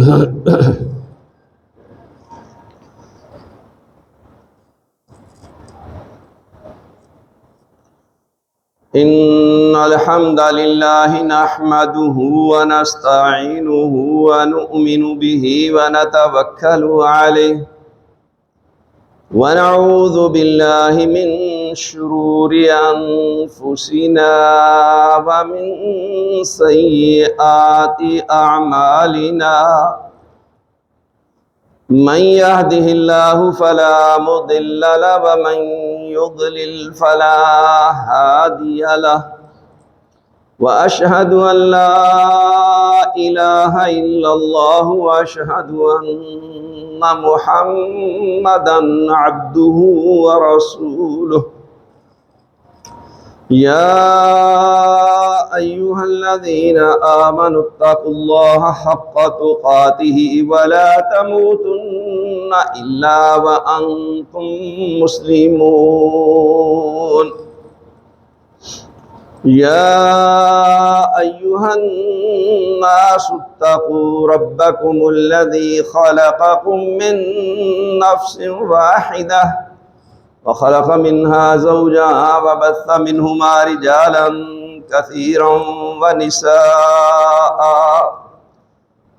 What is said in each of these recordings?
إن الحمد لله نحمده ونستعينه ونؤمن به ونتوكل عليه ونعوذ بالله من شرور أنفسنا ومن سيئات أعمالنا من يهده الله فلا مضل له ومن يضلل فلا هادي له وأشهد أن لا إله إلا الله وأشهد أن محمدا عبده ورسوله يا أيها الذين آمنوا اتقوا الله حق تقاته ولا تموتن إلا وأنتم مسلمون يا أيها الناس اتقوا ربكم الذي خلقكم من نفس واحدة وخلق منها زوجها وبث منهما رجالا كثيرا ونساء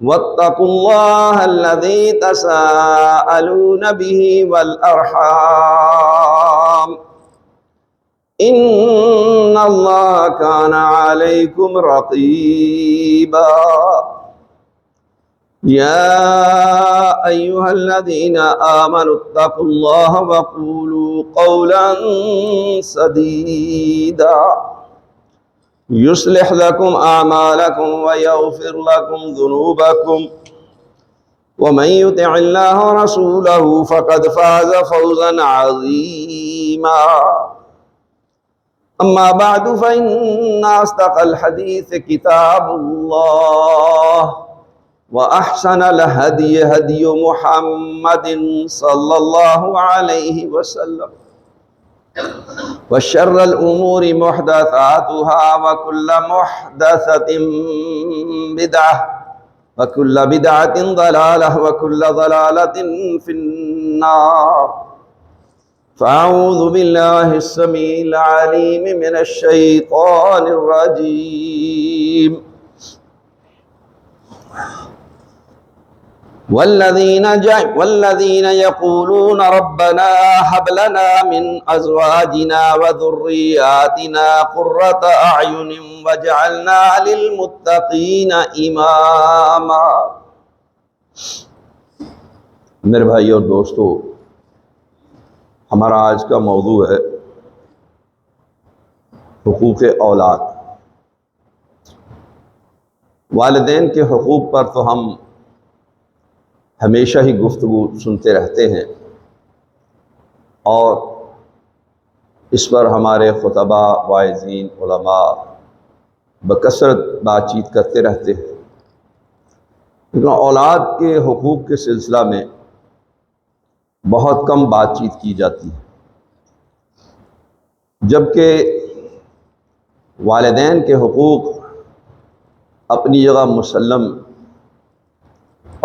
واتقوا الله الذي تساءلون به والأرحام إن الله كان عليكم رقيبا يا أيها الذين آمنوا اتقوا الله وقولوا قولا سديدا يصلح لكم أعمالكم ويغفر لكم ذنوبكم ومن يطع الله ورسوله فقد فاز فوزا عظيما أما بعد فإن أصدق الحديث كتاب الله وأحسن الهدي هدي محمد صلى الله عليه وسلم وشر الأمور محدثاتها وكل محدثة بدعة وكل بدعة ضلالة وكل ضلالة في النار فأعوذ بالله السميع العليم من الشيطان الرجيم والذين يقولون ربنا هب لنا من أزواجنا وذرياتنا قرة أعين واجعلنا للمتقين إماما۔ میرے بھائی اور دوستو، ہمارا آج کا موضوع ہے حقوق اولاد۔ والدین کے حقوق پر تو ہم ہمیشہ ہی گفتگو سنتے رہتے ہیں اور اس پر ہمارے خطباء، واعظین، علماء بکثرت بات چیت کرتے رہتے ہیں، لیکن اولاد کے حقوق کے سلسلہ میں بہت کم بات چیت کی جاتی ہے، جبکہ والدین کے حقوق اپنی جگہ مسلم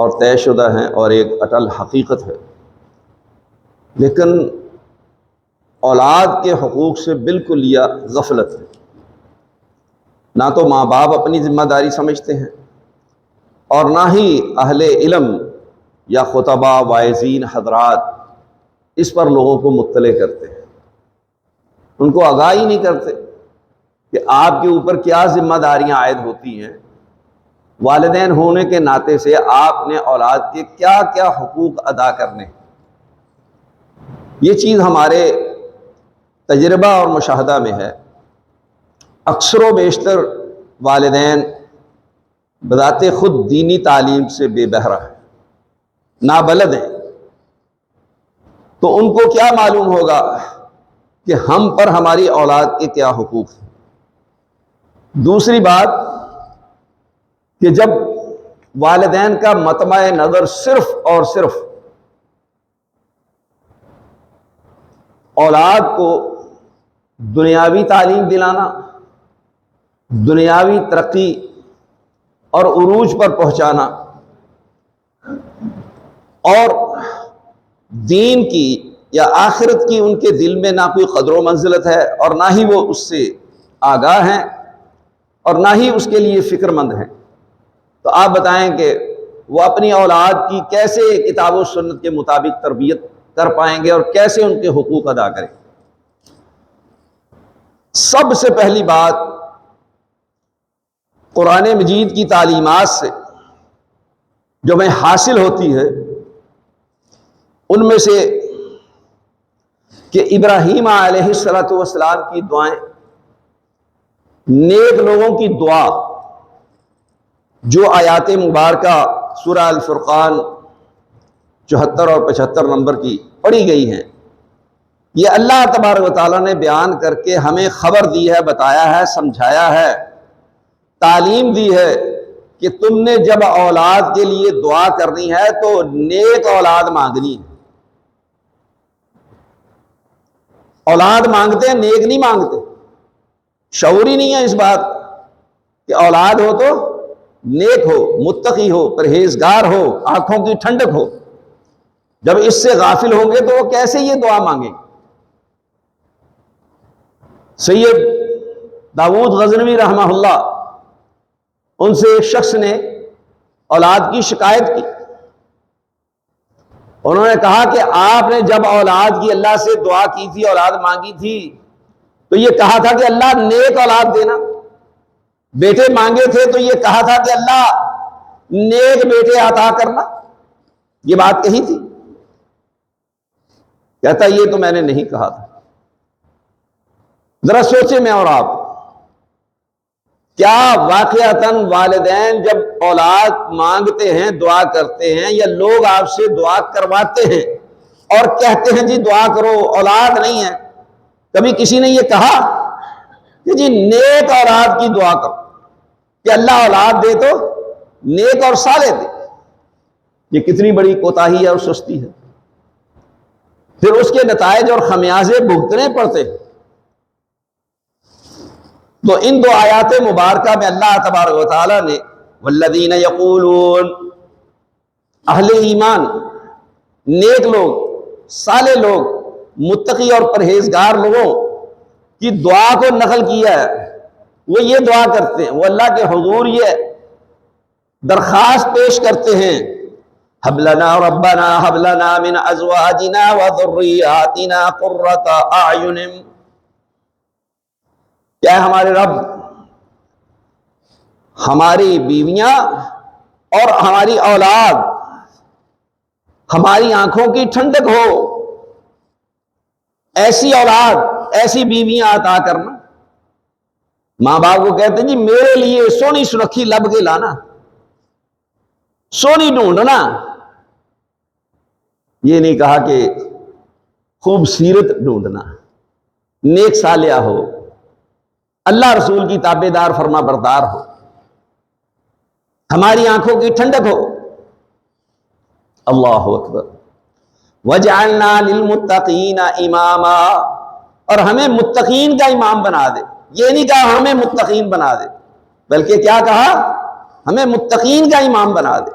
اور طے شدہ ہیں اور ایک اٹل حقیقت ہے، لیکن اولاد کے حقوق سے بالکل یہ غفلت ہے۔ نہ تو ماں باپ اپنی ذمہ داری سمجھتے ہیں اور نہ ہی اہل علم یا خطباء، واعظین حضرات اس پر لوگوں کو مطلع کرتے ہیں، ان کو آگاہ ہی نہیں کرتے کہ آپ کے اوپر کیا ذمہ داریاں عائد ہوتی ہیں، والدین ہونے کے ناطے سے آپ نے اولاد کے کیا کیا حقوق ادا کرنے۔ یہ چیز ہمارے تجربہ اور مشاہدہ میں ہے۔ اکثر و بیشتر والدین بذات خود دینی تعلیم سے بے بہرہ ہیں، نابلد ہیں، تو ان کو کیا معلوم ہوگا کہ ہم پر ہماری اولاد کے کیا حقوق ہیں۔ دوسری بات کہ جب والدین کا مطمع نظر صرف اور صرف اولاد کو دنیاوی تعلیم دلانا، دنیاوی ترقی اور عروج پر پہنچانا، اور دین کی یا آخرت کی ان کے دل میں نہ کوئی قدر و منزلت ہے، اور نہ ہی وہ اس سے آگاہ ہیں، اور نہ ہی اس کے لیے فکر مند ہیں، تو آپ بتائیں کہ وہ اپنی اولاد کی کیسے کتاب و سنت کے مطابق تربیت کر پائیں گے اور کیسے ان کے حقوق ادا کریں؟ سب سے پہلی بات قرآن مجید کی تعلیمات سے جو ہمیں حاصل ہوتی ہے ان میں سے کہ ابراہیم علیہ السلام کی دعائیں، نیک لوگوں کی دعا جو آیات مبارکہ سورہ الفرقان 74 اور 75 نمبر کی پڑھی گئی ہیں، یہ اللہ تبارک و تعالیٰ نے بیان کر کے ہمیں خبر دی ہے، بتایا ہے، سمجھایا ہے، تعلیم دی ہے کہ تم نے جب اولاد کے لیے دعا کرنی ہے تو نیک اولاد مانگنی ہے۔ اولاد مانگتے ہیں، نیک نہیں مانگتے۔ شعور ہی نہیں ہے اس بات کہ اولاد ہو تو نیک ہو، متقی ہو، پرہیزگار ہو، آنکھوں کی ٹھنڈک ہو۔ جب اس سے غافل ہوں گے تو وہ کیسے یہ دعا مانگیں؟ سید داؤد غزنوی رحمہ اللہ، ان سے ایک شخص نے اولاد کی شکایت کی۔ انہوں نے کہا کہ آپ نے جب اولاد کی اللہ سے دعا کی تھی، اولاد مانگی تھی، تو یہ کہا تھا کہ اللہ نیک اولاد دینا۔ بیٹے مانگے تھے تو یہ کہا تھا کہ اللہ نیک بیٹے عطا کرنا، یہ بات کہی تھی؟ کہتا یہ تو میں نے نہیں کہا تھا۔ ذرا سوچیں میں اور آپ، کیا واقعتاً والدین جب اولاد مانگتے ہیں، دعا کرتے ہیں، یا لوگ آپ سے دعا کرواتے ہیں اور کہتے ہیں جی دعا کرو، اولاد نہیں ہے، کبھی کسی نے یہ کہا کہ جی نیک اولاد کی دعا کرو کہ اللہ اولاد دے تو نیک اور صالح دے؟ یہ کتنی بڑی کوتاہی ہے اور سستی ہے۔ پھر اس کے نتائج اور خمیازے بھگتنے پڑتے ہیں۔ تو ان دو آیات مبارکہ میں اللہ تبارک و تعالیٰ نے والذین یقولون، اہل ایمان، نیک لوگ، صالح لوگ، متقی اور پرہیزگار لوگوں کی دعا کو نقل کیا ہے۔ وہ یہ دعا کرتے ہیں، وہ اللہ کے حضور یہ درخواست پیش کرتے ہیں، ہب لنا ربنا ہب لنا من ازواجنا وذریاتنا قرۃ اعین، کیا ہمارے رب ہماری بیویاں اور ہماری اولاد ہماری آنکھوں کی ٹھنڈک ہو، ایسی اولاد، ایسی بیویاں عطا کرنا۔ ماں باپ کو کہتے ہیں جی میرے لیے سونی سنکھی لب کے لانا، سونی ڈھونڈنا، یہ نہیں کہا کہ خوبصورت ڈھونڈنا، نیک صالحہ ہو، اللہ رسول کی تابع دار فرما بردار ہو، ہماری آنکھوں کی ٹھنڈک ہو۔ اللہ اکبر۔ وَجَعَلْنَا لِلْمُتَّقِينَ إِمَامًا، اور ہمیں متقین کا امام بنا دے۔ یہ نہیں کہا ہمیں متقین بنا دے، بلکہ کیا کہا؟ ہمیں متقین کا امام بنا دے۔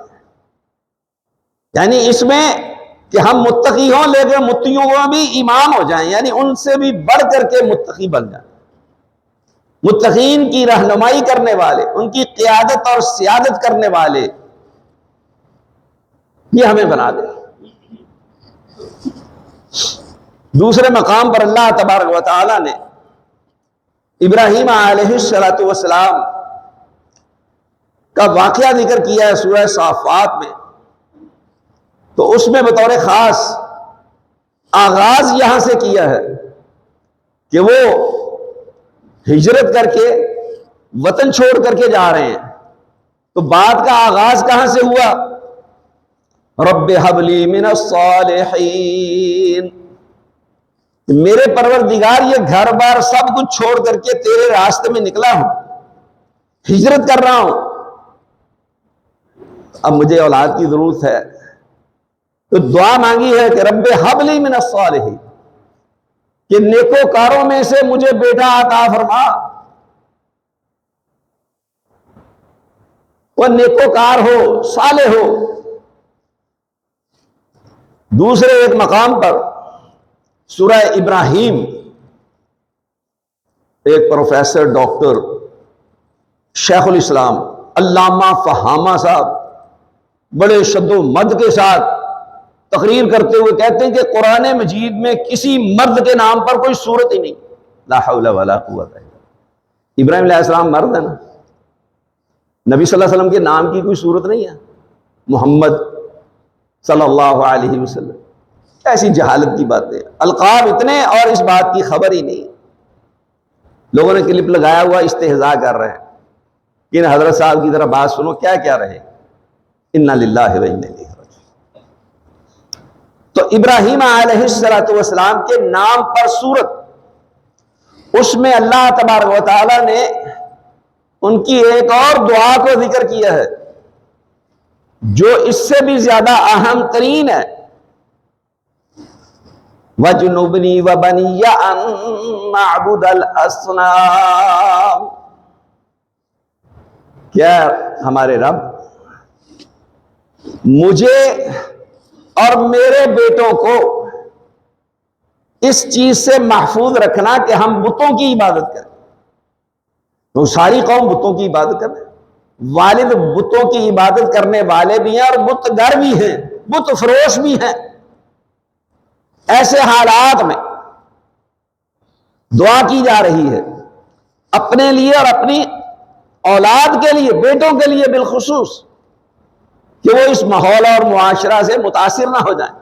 یعنی اس میں کہ ہم متقی ہوں لیکن متقیوں کو بھی امام ہو جائیں، یعنی ان سے بھی بڑھ کر کے متقی بن جائیں، متقین کی رہنمائی کرنے والے، ان کی قیادت اور سیادت کرنے والے، یہ ہمیں بنا دے۔ دوسرے مقام پر اللہ تبارک و تعالی نے ابراہیم علیہ السلام کا واقعہ ذکر کیا ہے سورہ صافات میں، تو اس میں بطور خاص آغاز یہاں سے کیا ہے کہ وہ ہجرت کر کے وطن چھوڑ کر کے جا رہے ہیں، تو بات کا آغاز کہاں سے ہوا؟ رب ہب لی من الصالحین، میرے پروردگار یہ گھر بار سب کچھ چھوڑ کر کے تیرے راستے میں نکلا ہوں، ہجرت کر رہا ہوں، اب مجھے اولاد کی ضرورت ہے، تو دعا مانگی ہے کہ رب ہب لی من الصالحین، کہ نیکوکاروں میں سے مجھے بیٹا عطا فرما۔ وہ نیکوکار ہو، صالح ہو، دوسرے ایک مقام پر سورہ ابراہیم ایک پروفیسر ڈاکٹر شیخ الاسلام علامہ فہامہ صاحب بڑے شد و مد کے ساتھ تقریر کرتے ہوئے کہتے ہیں کہ قرآن مجید میں کسی مرد کے نام پر کوئی صورت ہی نہیں. لا حول ولا قوت الا باللہ. ابراہیم علیہ السلام مرد ہے نا, نبی صلی اللہ علیہ وسلم کے نام کی کوئی صورت نہیں ہے, محمد صلی اللہ علیہ وسلم. ایسی جہالت کی باتیں, القاب اتنے اور اس بات کی خبر ہی نہیں. لوگوں نے کلپ لگایا ہوا استہزاء کر رہے ہیں کہ ان حضرت صاحب کی طرح بات سنو, کیا کیا رہے, انا للہ و انا الیہ راجعون. تو ابراہیم علیہ السلام کے نام پر سورت, اس میں اللہ تبارک و تعالی نے ان کی ایک اور دعا کو ذکر کیا ہے جو اس سے بھی زیادہ اہم ترین ہے. وَجْنُبْنِي وَبَنِيَّ أَن نَّعْبُدَ الْأَصْنَامَ. کیا ہمارے رب مجھے اور میرے بیٹوں کو اس چیز سے محفوظ رکھنا کہ ہم بتوں کی عبادت کریں. تو ساری قوم بتوں کی عبادت کریں, والد بتوں کی عبادت کرنے والے بھی ہیں اور بت گر بھی ہیں, بت فروش بھی ہیں. ایسے حالات میں دعا کی جا رہی ہے اپنے لیے اور اپنی اولاد کے لیے, بیٹوں کے لیے بالخصوص, کہ وہ اس ماحول اور معاشرہ سے متاثر نہ ہو جائیں.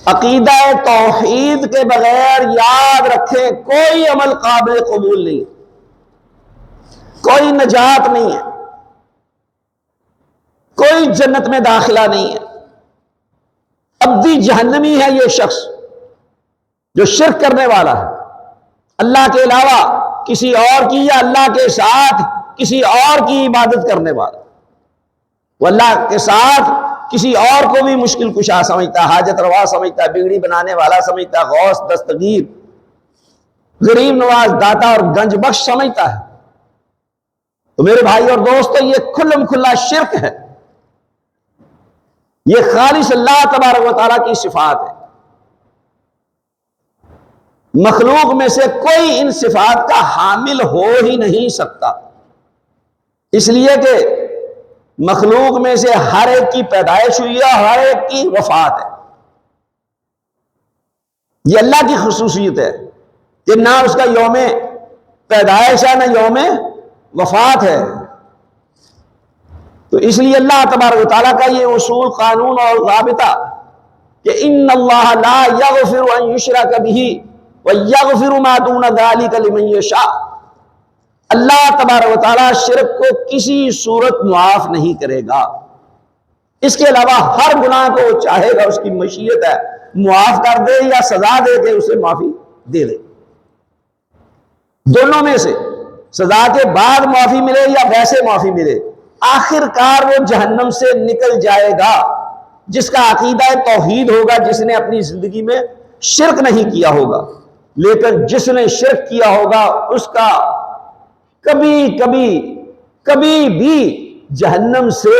عقیدہ توحید کے بغیر یاد رکھیں کوئی عمل قابل قبول نہیں, کوئی نجات نہیں ہے, کوئی جنت میں داخلہ نہیں ہے. ابدی جہنمی ہے یہ شخص جو شرک کرنے والا ہے, اللہ کے علاوہ کسی اور کی یا اللہ کے ساتھ کسی اور کی عبادت کرنے والا. وہ اللہ کے ساتھ کسی اور کو بھی مشکل کشا سمجھتا, حاجت روا سمجھتا, بگڑی بنانے والا سمجھتا, غوث دستگیر غریب نواز داتا اور گنج بخش سمجھتا ہے. تو میرے بھائی اور دوستو, یہ کھلم کھلا شرک ہے. یہ خالص اللہ تبارک و تعالیٰ کی صفات ہے. مخلوق میں سے کوئی ان صفات کا حامل ہو ہی نہیں سکتا, اس لیے کہ مخلوق میں سے ہر ایک کی پیدائش ہوئی ہے, ہر ایک کی وفات ہے. یہ اللہ کی خصوصیت ہے کہ نہ اس کا یوم پیدائش ہے نہ یوم وفات ہے. تو اس لیے اللہ تبارک و تعالیٰ کا یہ اصول, قانون اور ضابطہ کہ ان اللہ لا یغفر ان یشرک بہ ویغفر ما دون ذلک لمن یشاء. اللہ تبارک و تعالیٰ شرک کو کسی صورت معاف نہیں کرے گا, اس کے علاوہ ہر گناہ کو وہ چاہے گا, اس کی مشیت ہے, معاف کر دے یا سزا دے کے اسے معافی دے دے. دونوں میں سے سزا کے بعد معافی ملے یا ویسے معافی ملے, آخر کار وہ جہنم سے نکل جائے گا جس کا عقیدہ توحید ہوگا, جس نے اپنی زندگی میں شرک نہیں کیا ہوگا. لیکن جس نے شرک کیا ہوگا اس کا کبھی بھی جہنم سے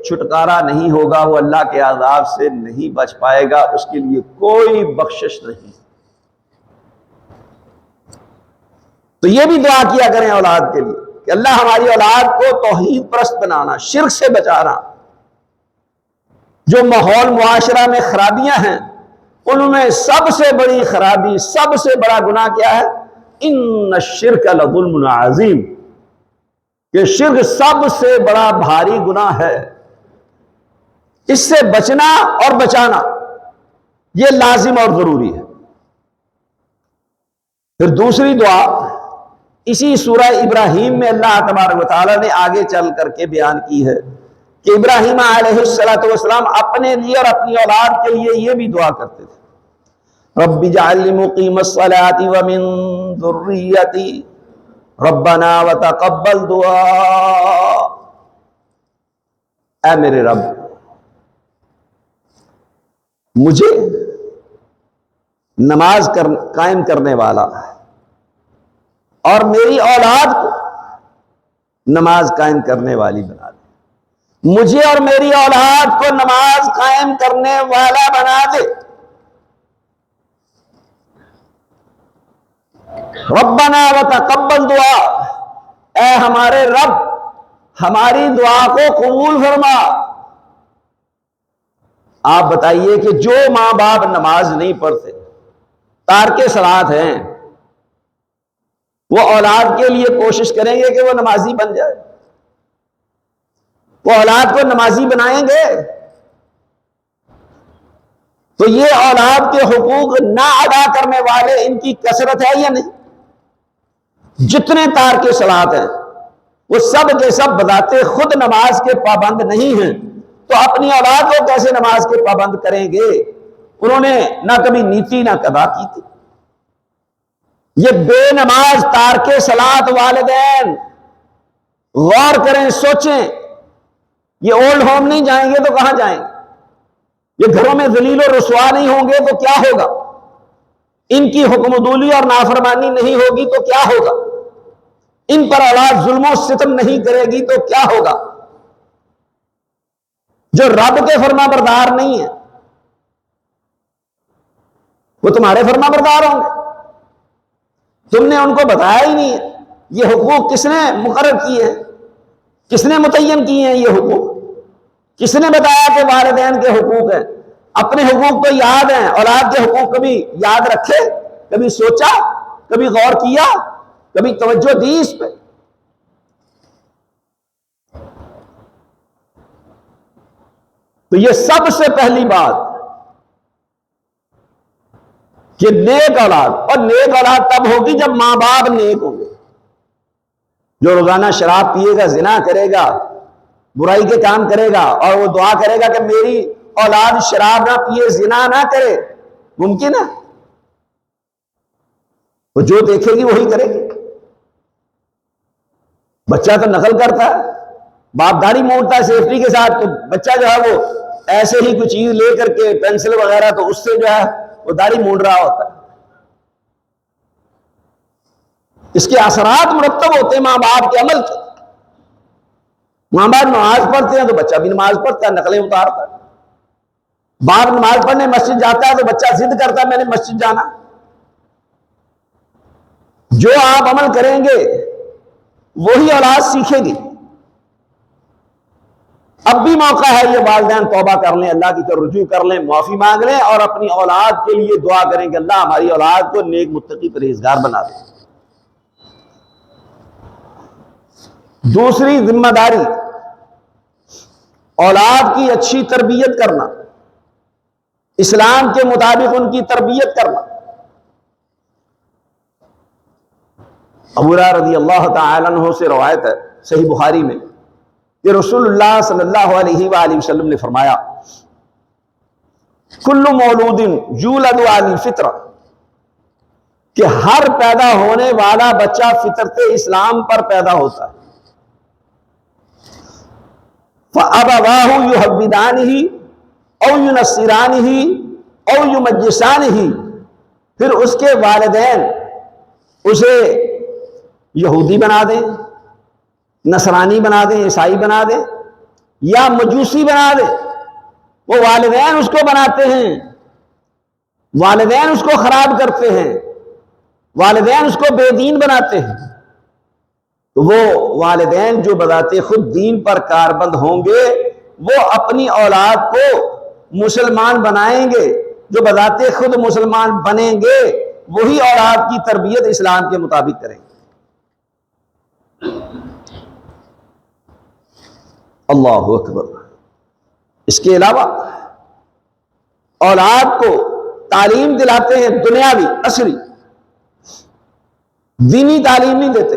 چھٹکارا نہیں ہوگا, وہ اللہ کے عذاب سے نہیں بچ پائے گا, اس کے لیے کوئی بخشش نہیں. تو یہ بھی دعا کیا کریں اولاد کے لیے کہ اللہ ہماری اولاد کو توحید پرست بنانا, شرک سے بچانا. جو ماحول معاشرہ میں خرابیاں ہیں ان میں سب سے بڑی خرابی, سب سے بڑا گناہ کیا ہے؟ ان الشرک لظلم عظیم, کہ شرک سب سے بڑا بھاری گناہ ہے. اس سے بچنا اور بچانا یہ لازم اور ضروری ہے. پھر دوسری دعا اسی سورہ ابراہیم میں اللہ تبارک و تعالیٰ نے آگے چل کر کے بیان کی ہے کہ ابراہیم علیہ السلام اپنے لیے اور اپنی اولاد کے لیے یہ بھی دعا کرتے تھے, رب اجعلنی مقیم الصلاۃ ومن ذریتی ربنا وتقبل دعا. اے میرے رب, مجھے نماز قائم کرنے والا اور میری اولاد کو نماز قائم کرنے والی بنا دے. مجھے اور میری اولاد کو نماز قائم کرنے والا بنا دے۔ ربنا وتقبل دعا، اے ہمارے رب ہماری دعا کو قبول فرما۔ آپ بتائیے کہ جو ماں باپ نماز نہیں پڑھتے، تارک صلاۃ ہیں، وہ اولاد کے لیے کوشش کریں گے کہ وہ نمازی بن جائے؟ وہ اولاد کو نمازی بنائیں گے؟ تو یہ اولاد کے حقوق نہ ادا کرنے والے ان کی کثرت ہے یا نہیں؟ جتنے تارک صلاۃ ہیں وہ سب کے سب بذات خود نماز کے پابند نہیں ہیں، تو اپنی اولاد کو کیسے نماز کے پابند کریں گے؟ انہوں نے نہ کبھی نیتی نہ قضا کی تھی۔ یہ بے نماز تارک صلاۃ والدین غور کریں، سوچیں، یہ اولڈ ہوم نہیں جائیں گے تو کہاں جائیں گے؟ یہ گھروں میں ذلیل و رسوا نہیں ہوں گے تو کیا ہوگا؟ ان کی حکم دولی اور نافرمانی نہیں ہوگی تو کیا ہوگا؟ ان پر اولاد ظلم و ستم نہیں کرے گی تو کیا ہوگا؟ جو رب کے فرما بردار نہیں ہیں وہ تمہارے فرما بردار ہوں گے؟ تم نے ان کو بتایا ہی نہیں ہے۔ یہ حقوق کس نے مقرر کیے ہیں؟ کس نے متعین کیے ہیں یہ حقوق؟ کس نے بتایا کہ والدین کے حقوق ہیں؟ اپنے حقوق تو یاد ہیں، اولاد کے حقوق کبھی یاد رکھے؟ کبھی سوچا؟ کبھی غور کیا؟ کبھی توجہ دی اس پہ؟ تو یہ سب سے پہلی بات کہ نیک اولاد، اور نیک اولاد تب ہوگی جب ماں باپ نیک ہوں گے۔ جو روزانہ شراب پیے گا، زنا کرے گا، برائی کے کام کرے گا، اور وہ دعا کرے گا کہ میری اولاد شراب نہ پیے، زنا نہ کرے، ممکن ہے؟ وہ جو دیکھے گی وہی کرے گی۔ بچہ تو نقل کرتا ہے، باپ داڑھی مونڈتا ہے سیفٹی کے ساتھ، تو بچہ جو ہے وہ ایسے ہی کوئی چیز لے کر کے پینسل وغیرہ، تو اس سے جو ہے وہ داڑھی مونڈ رہا ہوتا ہے۔ اس کے اثرات مرتب ہوتے ہیں ماں باپ کے عمل کے۔ ماں باپ نماز پڑھتے ہیں تو بچہ بھی نماز پڑھتا ہے، نقلیں اتارتا ہے۔ باپ نماز پڑھنے مسجد جاتا ہے تو بچہ ضد کرتا ہے میں نے مسجد جانا۔ جو آپ عمل کریں گے وہی اولاد سیکھے گی۔ اب بھی موقع ہے، یہ والدین توبہ کر لیں، اللہ کی طرف رجوع کر لیں، معافی مانگ لیں، اور اپنی اولاد کے لیے دعا کریں کہ اللہ ہماری اولاد کو نیک متقی پرہیزگار بنا دے۔ دوسری ذمہ داری، اولاد کی اچھی تربیت کرنا، اسلام کے مطابق ان کی تربیت کرنا۔ ابو ہریرہ رضی اللہ تعالی عنہ سے روایت ہے صحیح بخاری میں کہ رسول اللہ صلی اللہ علیہ وآلہ وسلم نے فرمایا کل مولود یولد علی الفطرہ، کہ ہر پیدا ہونے والا بچہ فطرت اسلام پر پیدا ہوتا ہے۔ فَأَبَوَاهُ يُحَوِّدَانِهِ أَوْ يُنَصِّرَانِهِ أَوْ يُمَجِّسَانِهِ، پھر اس کے والدین اسے یہودی بنا دیں، نصرانی بنا دیں، عیسائی بنا دیں، یا مجوسی بنا دیں۔ وہ والدین اس کو بناتے ہیں، والدین اس کو خراب کرتے ہیں، والدین اس کو بے دین بناتے ہیں۔ تو وہ والدین جو بذات خود دین پر کاربند ہوں گے وہ اپنی اولاد کو مسلمان بنائیں گے۔ جو بذات خود مسلمان بنیں گے وہی اولاد کی تربیت اسلام کے مطابق کریں گے۔ اللہ اکبر۔ اس کے علاوہ اولاد کو تعلیم دلاتے ہیں دنیاوی عصری، دینی تعلیم نہیں دیتے۔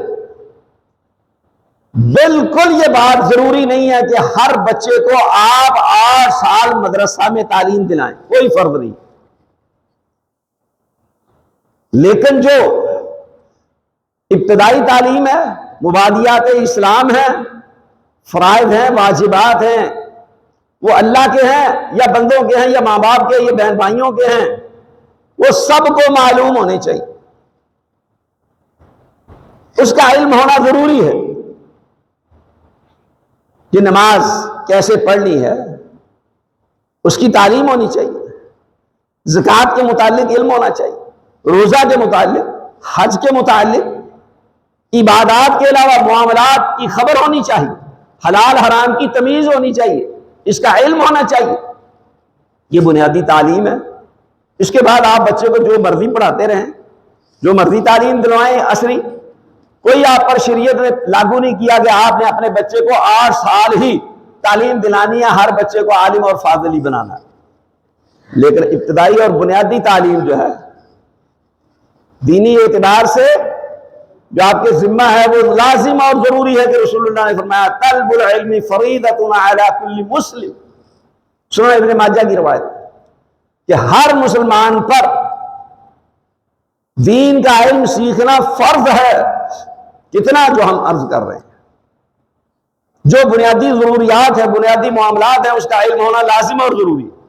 بالکل یہ بات ضروری نہیں ہے کہ ہر بچے کو آپ 8 سال مدرسہ میں تعلیم دلائیں، کوئی فرض نہیں، لیکن جو ابتدائی تعلیم ہے، مبادیات اسلام ہے، فرائض ہیں، واجبات ہیں، وہ اللہ کے ہیں یا بندوں کے ہیں یا ماں باپ کے یا بہن بھائیوں کے ہیں، وہ سب کو معلوم ہونے چاہیے، اس کا علم ہونا ضروری ہے۔ کہ نماز کیسے پڑھنی ہے اس کی تعلیم ہونی چاہیے، زکوٰۃ کے متعلق علم ہونا چاہیے، روزہ کے متعلق، حج کے متعلق، عبادات کے علاوہ معاملات کی خبر ہونی چاہیے، حلال حرام کی تمیز ہونی چاہیے، اس کا علم ہونا چاہیے۔ یہ بنیادی تعلیم ہے۔ اس کے بعد آپ بچے کو جو مرضی پڑھاتے رہیں، جو مرضی تعلیم دلوائیں عصری، کوئی آپ پر شریعت نے لاگو نہیں کیا کہ آپ نے اپنے بچے کو 8 سال ہی تعلیم دلانی ہے، ہر بچے کو عالم اور فاضل ہی بنانا ہے۔ لیکن ابتدائی اور بنیادی تعلیم جو ہے دینی اعتبار سے جو آپ کے ذمہ ہے وہ لازم اور ضروری ہے، کہ رسول اللہ نے فرمایا طلب العلم فریضۃ علی کل مسلم، سنن ابن ماجہ کی روایت کہ ہر مسلمان پر دین کا علم سیکھنا فرض ہے۔ کتنا جو ہم عرض کر رہے ہیں، جو بنیادی ضروریات ہیں، بنیادی معاملات ہیں، اس کا علم ہونا لازم اور ضروری ہے۔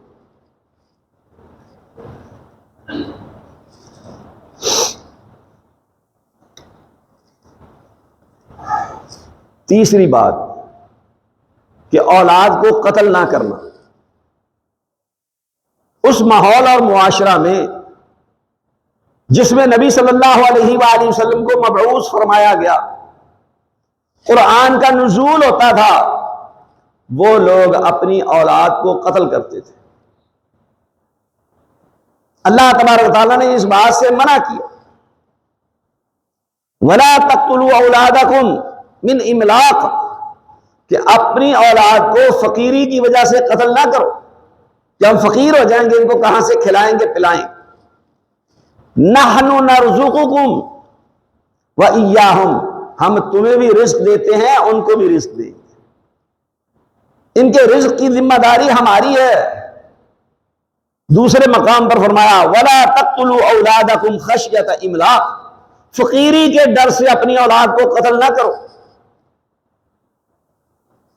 تیسری بات کہ اولاد کو قتل نہ کرنا۔ اس ماحول اور معاشرہ میں جس میں نبی صلی اللہ علیہ وآلہ وسلم کو مبعوث فرمایا گیا، قرآن کا نزول ہوتا تھا، وہ لوگ اپنی اولاد کو قتل کرتے تھے۔ اللہ تبارک و تعالیٰ نے اس بات سے منع کیا، وَلَا تَقْتُلُوا أَوْلَادَكُمْ مِنْ إِمْلَاقٍ، کہ اپنی اولاد کو فقیری کی وجہ سے قتل نہ کرو کہ ہم فقیر ہو جائیں گے، ان کو کہاں سے کھلائیں گے پلائیں۔ نَحْنُ نَرْزُقُكُمْ وَإِيَّاهُمْ، ہم تمہیں بھی رزق دیتے ہیں، ان کو بھی رزق دیں گے، ان کے رزق کی ذمہ داری ہماری ہے۔ دوسرے مقام پر فرمایا وَلَا تَقْتُلُوا أَوْلَادَكُمْ خَشْيَةَ إِمْلَاقٍ، فقیری کے ڈر سے اپنی اولاد کو قتل نہ کرو۔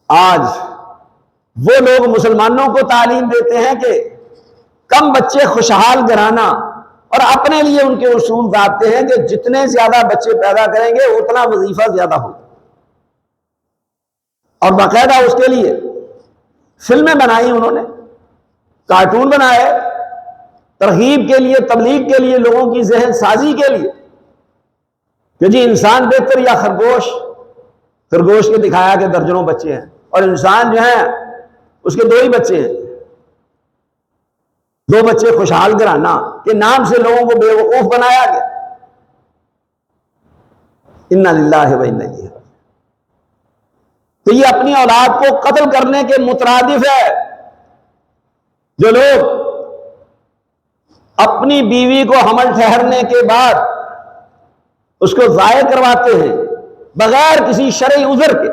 آج وہ لوگ مسلمانوں کو تعلیم دیتے ہیں کہ کم بچے خوشحال گھرانہ، اور اپنے لیے ان کے اصول ضابطے ہیں کہ جتنے زیادہ بچے پیدا کریں گے اتنا وظیفہ زیادہ ہوگا، اور باقاعدہ اس کے لیے فلمیں بنائی، انہوں نے کارٹون بنائے، ترغیب کے لیے، تبلیغ کے لیے، لوگوں کی ذہن سازی کے لیے کہ جی انسان بہتر یا خرگوش۔ خرگوش کے دکھایا کہ درجنوں بچے ہیں، اور انسان جو ہے اس کے 2 ہی بچے ہیں، 2 بچے خوشحال گھرانہ کے نام سے لوگوں کو بے وقوف بنایا گیا۔ انا للہ و انا الیہ راجعون۔ تو یہ اپنی اولاد کو قتل کرنے کے مترادف ہے۔ جو لوگ اپنی بیوی کو حمل ٹھہرنے کے بعد اس کو ضائع کرواتے ہیں بغیر کسی شرعی عذر کے،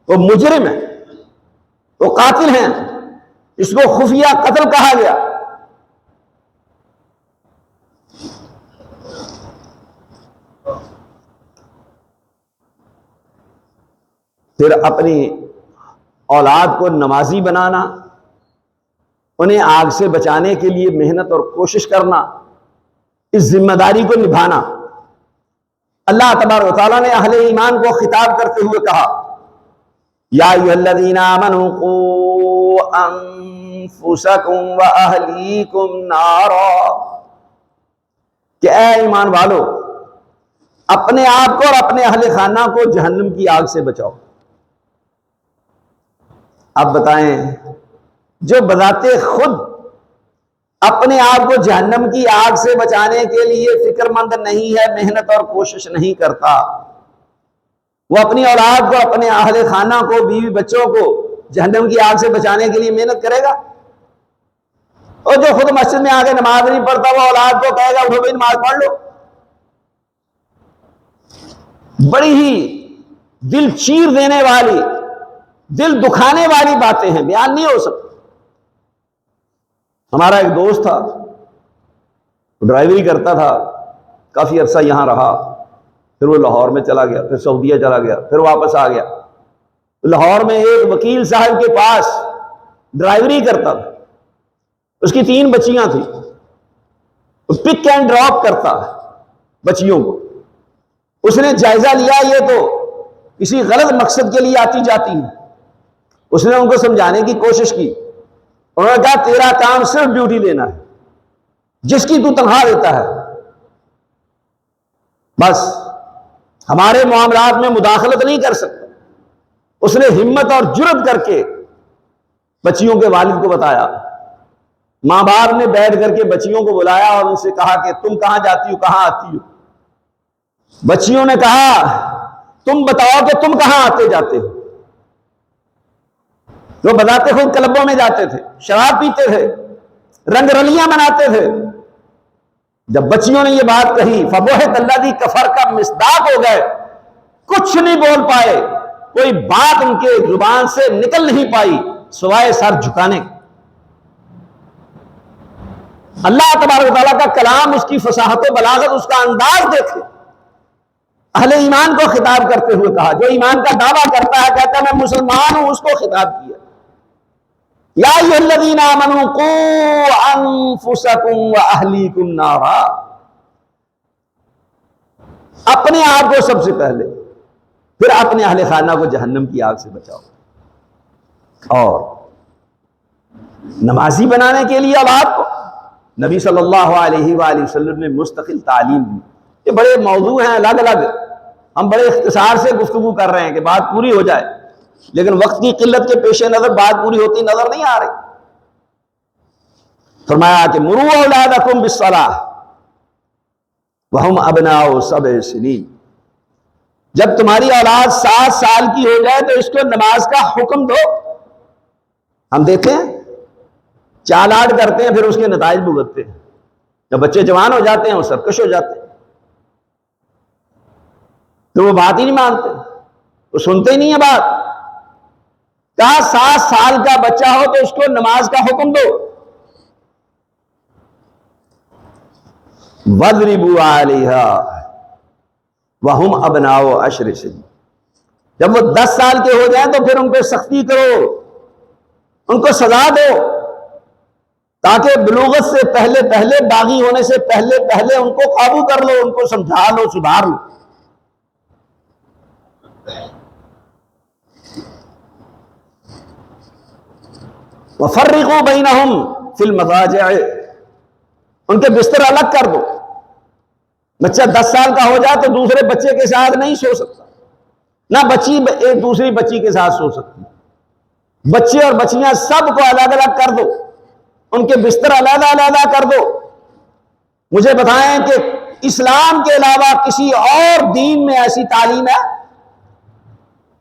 وہ مجرم ہیں، وہ قاتل ہیں، اس کو خفیہ قتل کہا گیا۔ پھر اپنی اولاد کو نمازی بنانا، انہیں آگ سے بچانے کے لیے محنت اور کوشش کرنا، اس ذمہ داری کو نبھانا۔ اللہ تبارک و تعالیٰ نے اہل ایمان کو خطاب کرتے ہوئے کہا یا ایھا الذین آمنوا قوا انفسکم واہلیکم نارا، کہ اے ایمان والو اپنے آپ کو اور اپنے اہل خانہ کو جہنم کی آگ سے بچاؤ۔ اب بتائیں، جو بذات خود اپنے آپ کو جہنم کی آگ سے بچانے کے لیے فکر مند نہیں ہے، محنت اور کوشش نہیں کرتا، وہ اپنی اولاد کو، اپنے اہل خانہ کو، بیوی بچوں کو جہنم کی آگ سے بچانے کے لیے محنت کرے گا؟ اور جو خود مسجد میں آگے نماز نہیں پڑھتا وہ اولاد کو کہے گا اٹھو بھائی نماز پڑھ لو۔ بڑی ہی دل چیر دینے والی، دل دکھانے والی باتیں ہیں، بیان نہیں ہو سکتی۔ ہمارا ایک دوست تھا، ڈرائیوری کرتا تھا، کافی عرصہ یہاں رہا، پھر وہ لاہور میں چلا گیا، پھر سعودیہ چلا گیا، پھر واپس آ گیا۔ لاہور میں ایک وکیل صاحب کے پاس ڈرائیوری کرتا تھا، اس کی 3 بچیاں تھیں، پک اینڈ ڈراپ کرتا بچیوں کو۔ اس نے جائزہ لیا یہ تو کسی غلط مقصد کے لیے آتی جاتی ہیں، اس نے ان کو سمجھانے کی کوشش کی. انہوں نے کہا تیرا کام صرف ڈیوٹی دینا ہے, جس کی تو تنخواہ دیتا ہے, بس ہمارے معاملات میں مداخلت نہیں کر سکتا. اس نے ہمت اور جرأت کر کے بچیوں کے والد کو بتایا. ماں باپ نے بیٹھ کر کے بچیوں کو بلایا اور ان سے کہا کہ تم کہاں جاتی ہو, کہاں آتی ہو؟ بچیوں نے کہا تم بتاؤ کہ تم کہاں آتے جاتے ہو. وہ بتاتے خود کلبوں میں جاتے تھے, شراب پیتے تھے, رنگ رلیاں مناتے تھے. جب بچیوں نے یہ بات کہی فبہت الذی کفر کا مصداق ہو گئے, کچھ نہیں بول پائے, کوئی بات ان کے زبان سے نکل نہیں پائی سوائے سر جھکانے. اللہ تبارک و تعالیٰ کا کلام, اس کی فصاحت و بلاغت, اس کا انداز دیکھے. اہل ایمان کو خطاب کرتے ہوئے کہا, جو ایمان کا دعویٰ کرتا ہے کہتا ہے میں مسلمان ہوں, اس کو خطاب کیا. یا ایھا الذین آمنوا قوا انفسکم واہلیکم نارا, اپنے آپ کو سب سے پہلے, پھر اپنے اہل خانہ کو جہنم کی آگ سے بچاؤ. اور نمازی بنانے کے لیے اولاد کو نبی صلی اللہ علیہ وآلہ وسلم نے مستقل تعلیم دی. یہ بڑے موضوع ہیں الگ الگ, ہم بڑے اختصار سے گفتگو کر رہے ہیں کہ بات پوری ہو جائے, لیکن وقت کی قلت کے پیش نظر بات پوری ہوتی نظر نہیں آ رہی. فرمایا کہ مروا اولادکم بالصلاۃ وہم ابناء 7 سنین, جب تمہاری اولاد 7 سال کی ہو جائے تو اس کو نماز کا حکم دو. ہم دیکھتے ہیں چالاٹ کرتے ہیں, پھر اس کے نتائج بھگتتے ہیں. جب بچے جوان ہو جاتے ہیں وہ سرکش ہو جاتے ہیں, تو وہ بات ہی نہیں مانتے, وہ سنتے ہی نہیں ہے بات. کہا 7 سال کا بچہ ہو تو اس کو نماز کا حکم دو. وَاضْرِبُوا عَلَيْهَا وَهُمْ أَبْنَاءُ 10 سنین, جب وہ 10 سال کے ہو جائیں تو پھر ان پہ سختی کرو, ان کو سزا دو, تاکہ بلوغت سے پہلے پہلے, باغی ہونے سے پہلے پہلے ان کو قابو کر لو, ان کو سمجھا لو, سدھار لو. وَفَرِّقُوا بَيْنَهُمْ فِي الْمَضَاجِعِ, ان کے بستر الگ کر دو. بچہ 10 سال کا ہو جائے تو دوسرے بچے کے ساتھ نہیں سو سکتا, نہ بچی ایک دوسری بچی کے ساتھ سو سکتی. بچے اور بچیاں سب کو الگ الگ کر دو, ان کے بستر علیحدہ علیحدہ کر دو. مجھے بتائیں کہ اسلام کے علاوہ کسی اور دین میں ایسی تعلیم ہے؟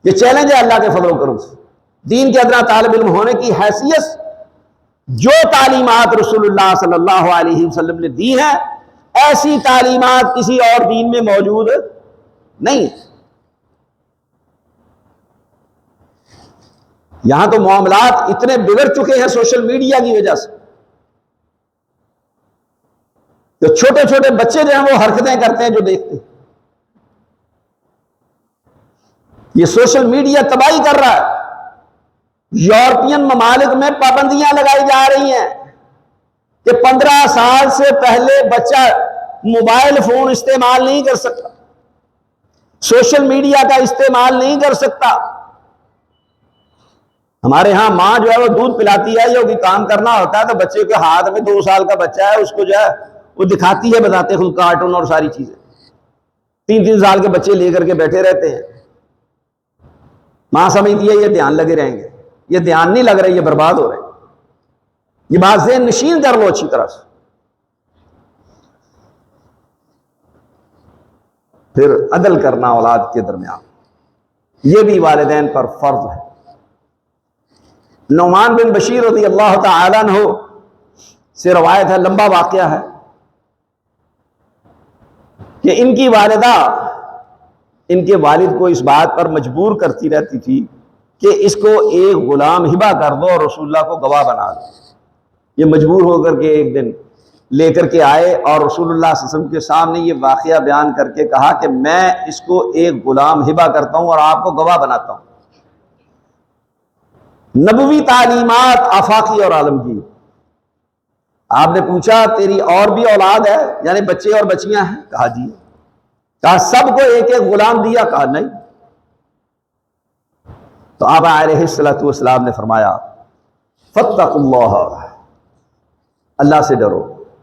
یہ چیلنج ہے اللہ کے فضل و کرم سے. دین کے ادنا طالب علم ہونے کی حیثیت جو تعلیمات رسول اللہ صلی اللہ علیہ وسلم نے دی ہیں, ایسی تعلیمات کسی اور دین میں موجود نہیں. یہاں تو معاملات اتنے بگڑ چکے ہیں سوشل میڈیا کی وجہ سے, جو چھوٹے چھوٹے بچے جو ہیں وہ حرکتیں کرتے ہیں جو دیکھتے ہیں. یہ سوشل میڈیا تباہی کر رہا ہے. یورپین ممالک میں پابندیاں لگائی جا رہی ہیں کہ 15 سال سے پہلے بچہ موبائل فون استعمال نہیں کر سکتا, سوشل میڈیا کا استعمال نہیں کر سکتا. ہمارے ہاں ماں جو ہے وہ دودھ پلاتی ہے یا کوئی کام کرنا ہوتا ہے تو بچے کے ہاتھ میں 2 سال کا بچہ ہے, اس کو جو ہے وہ دکھاتی ہے, بتاتے خود کارٹون اور ساری چیزیں. 3 سال کے بچے لے کر کے بیٹھے رہتے ہیں. ماں سمجھتی ہے یہ دھیان لگے رہیں گے, یہ دھیان نہیں لگ رہے, یہ برباد ہو رہے ہیں. یہ بات ذہن نشین کر لو اچھی طرح سے. پھر عدل کرنا اولاد کے درمیان, یہ بھی والدین پر فرض ہے. نعمان بن بشیر رضی اللہ تعالی عنہ سے روایت ہے, لمبا واقعہ ہے, کہ ان کی والدہ ان کے والد کو اس بات پر مجبور کرتی رہتی تھی کہ اس کو ایک غلام ہبہ کر دو اور رسول اللہ کو گواہ بنا دو. یہ مجبور ہو کر کے ایک دن لے کر کے آئے اور رسول اللہ صلی اللہ علیہ وسلم کے سامنے یہ واقعہ بیان کر کے کہا کہ میں اس کو ایک غلام ہبہ کرتا ہوں اور آپ کو گواہ بناتا ہوں. نبوی تعلیمات آفاقی اور عالمگیر. آپ نے پوچھا تیری اور بھی اولاد ہے, یعنی بچے اور بچیاں ہیں؟ کہا جی. کہا سب کو ایک ایک غلام دیا؟ کہا نہیں. تو آپ علیہ الصلوۃ والسلام نے فرمایا فاتقوا اللہ، اللہ سے ڈرو،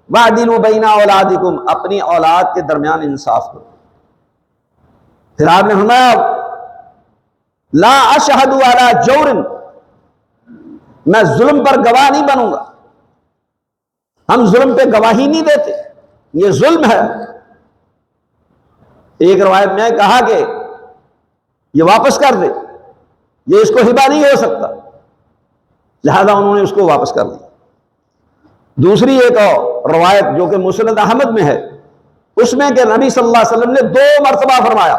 وَاعْدِلُوا بَيْنَ أَوْلَادِكُمْ، اپنی اولاد کے درمیان انصاف کرو۔ پھر آپ نے فرمایا لا اشہد علی جور، میں ظلم پر گواہ نہیں بنوں گا، ہم ظلم پہ گواہی نہیں دیتے، یہ ظلم ہے۔ ایک روایت میں کہا کہ یہ واپس کر دے، یہ اس کو ہبہ نہیں ہو سکتا، لہذا انہوں نے اس کو واپس کر دیا۔ دوسری ایک اور روایت جو کہ مسند احمد میں ہے، اس میں کہ نبی صلی اللہ علیہ وسلم نے 2 مرتبہ فرمایا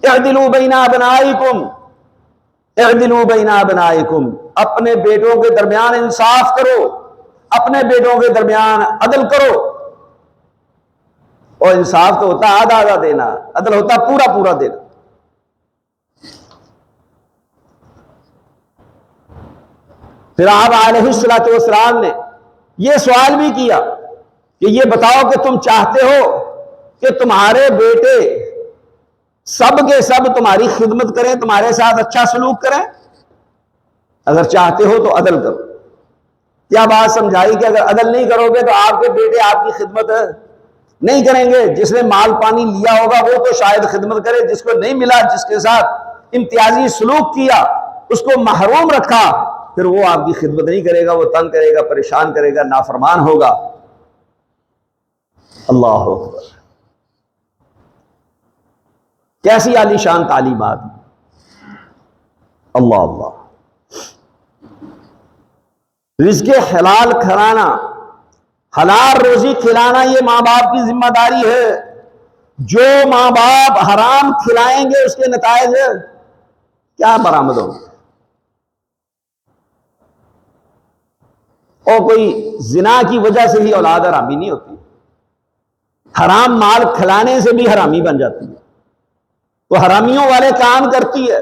اعدلوا بین ابنائکم، اعدلوا بین ابنائکم، اپنے بیٹوں کے درمیان انصاف کرو، اپنے بیٹوں کے درمیان عدل کرو۔ اور انصاف تو ہوتا آدھا آدھا دینا، عدل ہوتا پورا پورا دینا۔ پھر آپ علیہ الصلوۃ والسلام نے یہ سوال بھی کیا کہ یہ بتاؤ کہ تم چاہتے ہو کہ تمہارے بیٹے سب کے سب تمہاری خدمت کریں، تمہارے ساتھ اچھا سلوک کریں؟ اگر چاہتے ہو تو عدل کرو۔ کیا بات سمجھائی کہ اگر عدل نہیں کرو گے تو آپ کے بیٹے آپ کی خدمت نہیں کریں گے؟ جس نے مال پانی لیا ہوگا وہ تو شاید خدمت کرے، جس کو نہیں ملا، جس کے ساتھ امتیازی سلوک کیا، اس کو محروم رکھا، پھر وہ آپ کی خدمت نہیں کرے گا، وہ تنگ کرے گا، پریشان کرے گا، نافرمان ہوگا۔ اللہ اکبر، کیسی عالی شان تعلیمات! اللہ اللہ، رزق حلال کھلانا، حلال روزی کھلانا یہ ماں باپ کی ذمہ داری ہے۔ جو ماں باپ حرام کھلائیں گے اس کے نتائج کیا برآمد ہوں گے؟ اور کوئی زنا کی وجہ سے ہی اولاد حرامی نہیں ہوتی، حرام مال کھلانے سے بھی حرامی بن جاتی ہے، تو حرامیوں والے کام کرتی ہے۔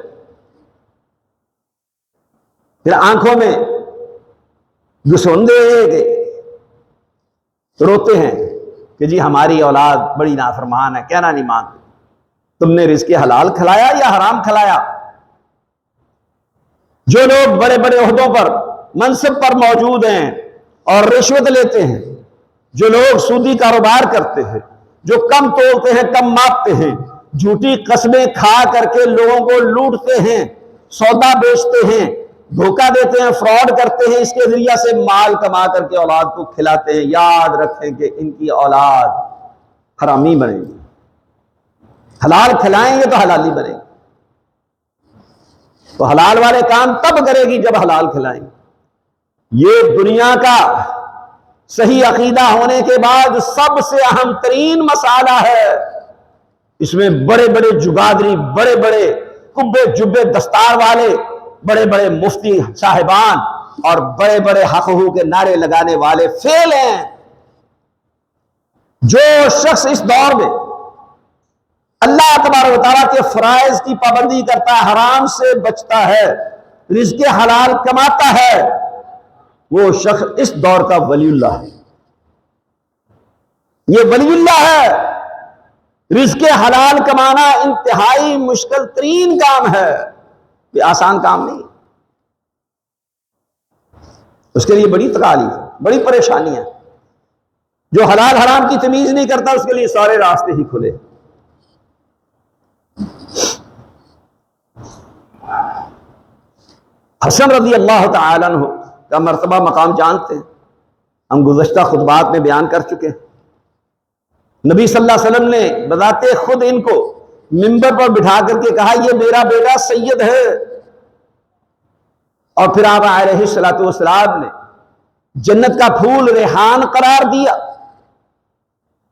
پھر آنکھوں میں گسوندے کہ روتے ہیں کہ جی ہماری اولاد بڑی نافرمان ہے، کہنا نہیں مانتے۔ تم نے رزق حلال کھلایا یا حرام کھلایا؟ جو لوگ بڑے بڑے عہدوں پر، منصب پر موجود ہیں اور رشوت لیتے ہیں، جو لوگ سودی کاروبار کرتے ہیں، جو کم تولتے ہیں کم ماپتے ہیں، جھوٹی قسمیں کھا کر کے لوگوں کو لوٹتے ہیں، سودا بیچتے ہیں، دھوکہ دیتے ہیں، فراڈ کرتے ہیں، اس کے ذریعہ سے مال کما کر کے اولاد کو کھلاتے ہیں، یاد رکھیں کہ ان کی اولاد حرامی بنے گی۔ حلال کھلائیں گے تو حلالی بنے گی، تو حلال والے کام تب کرے گی جب حلال کھلائیں گے۔ یہ دنیا کا صحیح عقیدہ ہونے کے بعد سب سے اہم ترین مسئلہ ہے۔ اس میں بڑے بڑے جگادری، بڑے بڑے کبے جبے دستار والے، بڑے بڑے مفتی صاحبان اور بڑے بڑے حق حقوق کے نعرے لگانے والے فیل ہیں۔ جو شخص اس دور میں اللہ تبارک و تعالیٰ کے فرائض کی پابندی کرتا ہے، حرام سے بچتا ہے، رزق حلال کماتا ہے، وہ شخص اس دور کا ولی اللہ ہے۔ یہ ولی اللہ ہے۔ رزق حلال کمانا انتہائی مشکل ترین کام ہے، یہ آسان کام نہیں، اس کے لیے بڑی تکالیف، بڑی پریشانی ہے۔ جو حلال حرام کی تمیز نہیں کرتا اس کے لیے سارے راستے ہی کھلے۔ حسن رضی اللہ تعالیٰ عنہ کا مرتبہ مقام جانتے ہیں، ہم گزشتہ خطبات میں بیان کر چکے ہیں۔ نبی صلی اللہ علیہ وسلم نے بذات خود ان کو منبر پر بٹھا کر کے کہا یہ میرا بیٹا سید ہے، اور پھر آپ علیہ الصلوۃ والسلام نے جنت کا پھول ریحان قرار دیا۔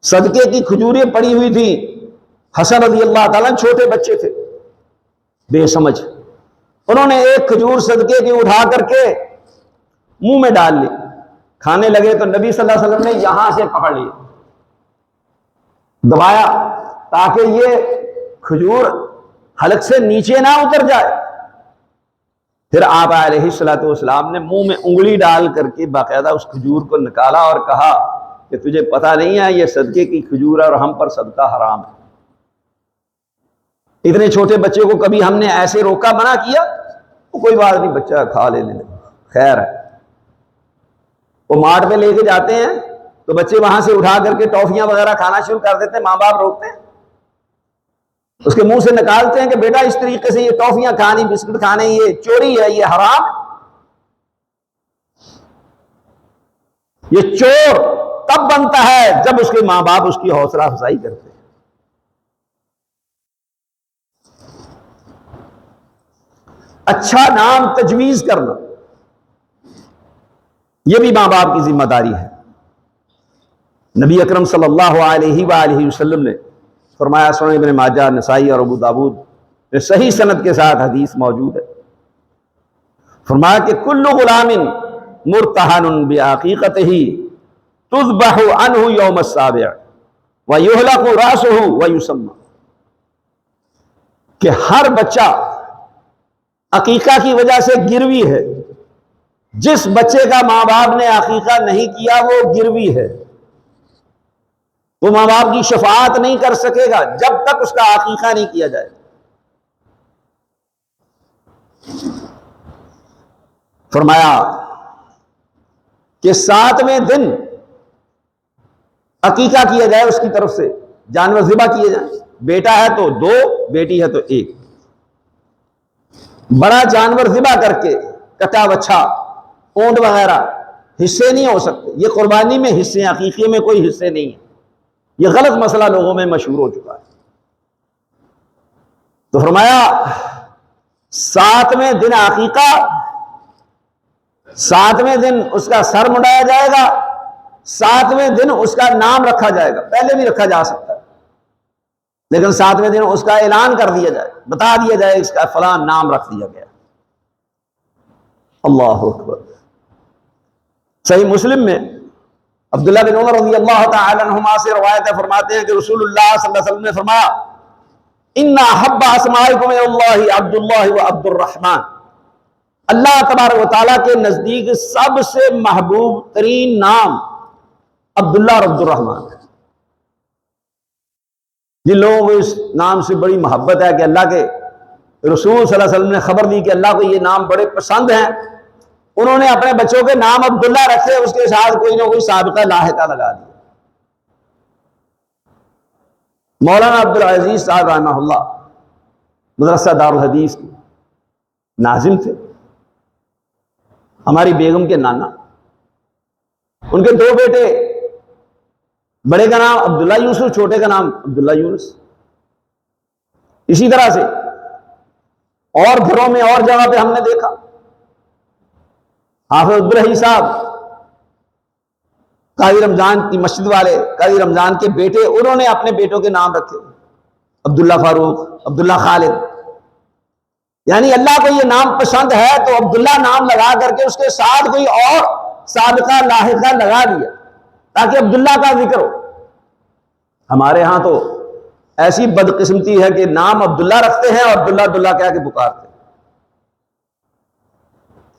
صدقے کی کھجوریں پڑی ہوئی تھی، حسن رضی اللہ تعالیٰ چھوٹے بچے تھے، بے سمجھ، انہوں نے ایک کھجور صدقے کی اٹھا کر کے منہ میں ڈال لی، کھانے لگے تو نبی صلی اللہ علیہ وسلم نے یہاں سے پکڑ لی، دبایا تاکہ یہ کھجور حلق سے نیچے نہ اتر جائے۔ پھر آپ علیہ الصلوۃ والسلام نے منہ میں انگلی ڈال کر کے باقاعدہ اس کھجور کو نکالا اور کہا کہ تجھے پتہ نہیں ہے یہ صدقے کی کھجور ہے اور ہم پر صدقہ حرام ہے۔ اتنے چھوٹے بچے کو کبھی ہم نے ایسے روکا، منع کیا؟ تو کوئی بات نہیں، بچہ کھا لینے دے، خیر ہے۔ وہ مارٹ پہ لے کے جاتے ہیں تو بچے وہاں سے اٹھا کر کے ٹافیاں وغیرہ کھانا شروع کر دیتے ہیں، ماں باپ روکتے ہیں، اس کے منہ سے نکالتے ہیں کہ بیٹا اس طریقے سے یہ ٹافیاں کھانی، بسکٹ کھانے، یہ چوری ہے، یہ حرام ہے۔ یہ چور تب بنتا ہے جب اس کے ماں باپ اس کی حوصلہ افزائی کرتے ہیں۔ اچھا نام تجویز کرنا، یہ بھی ماں باپ کی ذمہ داری ہے۔ نبی اکرم صلی اللہ علیہ وآلہ وسلم نے فرمایا، سنن ابن ماجہ، نسائی اور ابو داود میں صحیح سند کے ساتھ حدیث موجود ہے، فرمایا کہ کل غلام مرتہن بعقیقتہ تذبح عنہ یوم السابع ویحلق رأسہ ویسمى، کہ ہر بچہ عقیقہ کی وجہ سے گروی ہے، جس بچے کا ماں باپ نے عقیقہ نہیں کیا وہ گروی ہے، وہ ماں باپ کی شفاعت نہیں کر سکے گا جب تک اس کا عقیقہ نہیں کیا جائے۔ فرمایا کہ 7ویں دن عقیقہ کیا جائے، اس کی طرف سے جانور ذبح کیے جائیں، بیٹا ہے تو 2، بیٹی ہے تو 1، بڑا جانور ذبح کر کے کٹا بچھا، اونٹ وغیرہ حصے نہیں ہو سکتے، یہ قربانی میں حصے ہیں، عقیقے میں کوئی حصے نہیں ہیں، یہ غلط مسئلہ لوگوں میں مشہور ہو چکا ہے۔ تو فرمایا 7ویں دن عقیقہ، 7ویں دن اس کا سر مڈایا جائے گا، 7ویں دن اس کا نام رکھا جائے گا، پہلے بھی رکھا جا سکتا ہے لیکن 7ویں دن اس کا اعلان کر دیا جائے، بتا دیا جائے اس کا فلاں نام رکھ دیا گیا۔ اللہ اکبر۔ صحیح مسلم میں عبداللہ بن عمر رضی اللہ تعالی عنہما سے روایت ہے، فرماتے ہیں کہ رسول اللہ صلی اللہ علیہ وسلم نے فرمایا، ان احب اسمائکم اللہ عبد اللہ و عبد الرحمن، اللہ تبارک و تعالیٰ کے نزدیک سب سے محبوب ترین نام عبداللہ اور عبد الرحمن ہے۔ جن لوگوں کو اس نام سے بڑی محبت ہے کہ اللہ کے رسول صلی اللہ علیہ وسلم نے خبر دی کہ اللہ کو یہ نام بڑے پسند ہیں، انہوں نے اپنے بچوں کے نام عبداللہ رکھے، اس کے ساتھ کوئی نہ کوئی سابقہ لاحقہ لگا دیا۔ مولانا عبدالعزیز صاحب رحمہ اللہ مدرسہ دارالحدیث کے ناظم تھے، ہماری بیگم کے نانا، ان کے 2 بیٹے، بڑے کا نام عبداللہ یوسف، چھوٹے کا نام عبداللہ یونس۔ اسی طرح سے اور گھروں میں اور جگہ پہ ہم نے دیکھا، حافظ عبدالرحیم صاحب قاضی رمضان کی مسجد والے، قاضی رمضان کے بیٹے، انہوں نے اپنے بیٹوں کے نام رکھے، عبداللہ فاروق، عبداللہ خالد، یعنی اللہ کو یہ نام پسند ہے تو عبداللہ نام لگا کر کے اس کے ساتھ کوئی اور سابقہ لاحقہ لگا دیا تاکہ عبداللہ کا ذکر ہو۔ ہمارے ہاں تو ایسی بدقسمتی ہے کہ نام عبداللہ رکھتے ہیں اور عبداللہ عبداللہ کہہ کے پکارتے ہیں،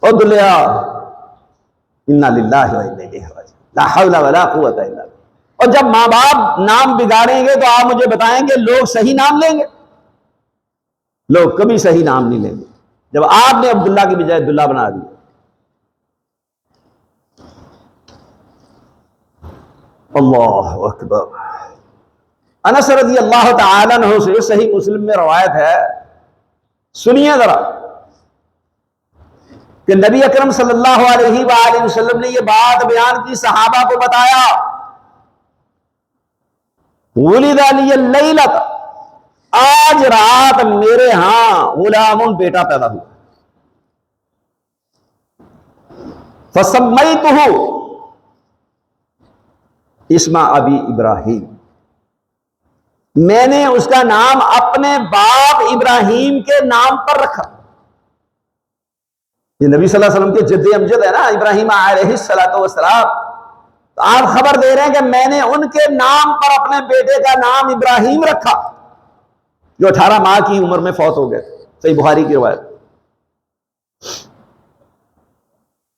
عبداللہ، انا للہ و انا الیہ راجعون، لا حول ولا قوت الا باللہ۔ اور جب ماں باپ نام بگاڑیں گے تو آپ مجھے بتائیں گے لوگ صحیح نام لیں گے؟ لوگ کبھی صحیح نام نہیں لیں گے جب آپ نے عبداللہ کی بجائے عبداللہ بنا دیا۔ اللہ اکبر۔ انس رضی اللہ تعالی عنہ سے صحیح مسلم میں روایت ہے، سنیے ذرا، کہ نبی اکرم صلی اللہ علیہ وآلہ وسلم نے یہ بات بیان کی، صحابہ کو بتایا، ولد علی اللیلۃ، آج رات میرے ہاں غلام، بیٹا پیدا ہوا، فسمیتہ اسم ابی ابراہیم، میں نے اس کا نام اپنے باپ ابراہیم کے نام پر رکھا۔ یہ نبی صلی اللہ علیہ وسلم کے جد امجد ہے نا، ابراہیم علیہ السلام، تو آپ خبر دے رہے ہیں کہ میں نے ان کے نام پر اپنے بیٹے کا نام ابراہیم رکھا، جو 18 ماہ کی عمر میں فوت ہو گئے، صحیح بخاری کی روایت۔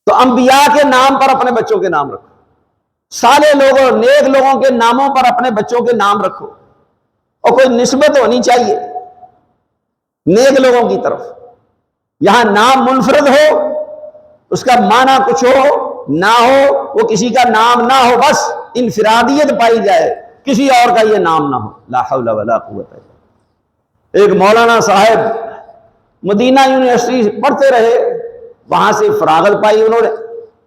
تو انبیاء کے نام پر اپنے بچوں کے نام رکھو، صالح لوگوں، نیک لوگوں کے ناموں پر اپنے بچوں کے نام رکھو، اور کوئی نسبت ہونی چاہیے۔ نیک لوگوں کی طرف. یہاں نام منفرد ہو، اس کا معنی کچھ ہو نہ ہو، وہ کسی کا نام نہ ہو، بس انفرادیت پائی جائے، کسی اور کا یہ نام نہ ہو. لا حول ولا قوت الا باللہ. ایک مولانا صاحب مدینہ یونیورسٹی پڑھتے رہے، وہاں سے فراغت پائی انہوں نے.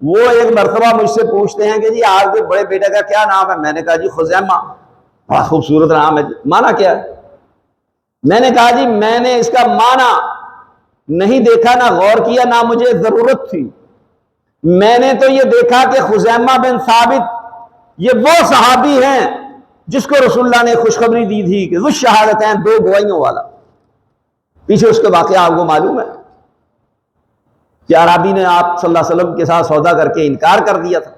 وہ ایک مرتبہ مجھ سے پوچھتے ہیں کہ جی آپ کے بڑے بیٹے کا کیا نام ہے؟ میں نے کہا جی خزیمہ. بڑا خوبصورت نام ہے جی، معنی کیا ہے؟ میں نے کہا جی میں نے اس کا معنی نہیں دیکھا، نہ غور کیا، نہ مجھے ضرورت تھی. میں نے تو یہ دیکھا کہ خزیمہ بن ثابت یہ وہ صحابی ہیں جس کو رسول اللہ نے خوشخبری دی تھی کہ ذو شہادتین، دو گواہیوں والا. پیچھے اس کے واقعہ آپ کو معلوم ہے کہ عرابی نے آپ صلی اللہ علیہ وسلم کے ساتھ سودا کر کے انکار کر دیا تھا،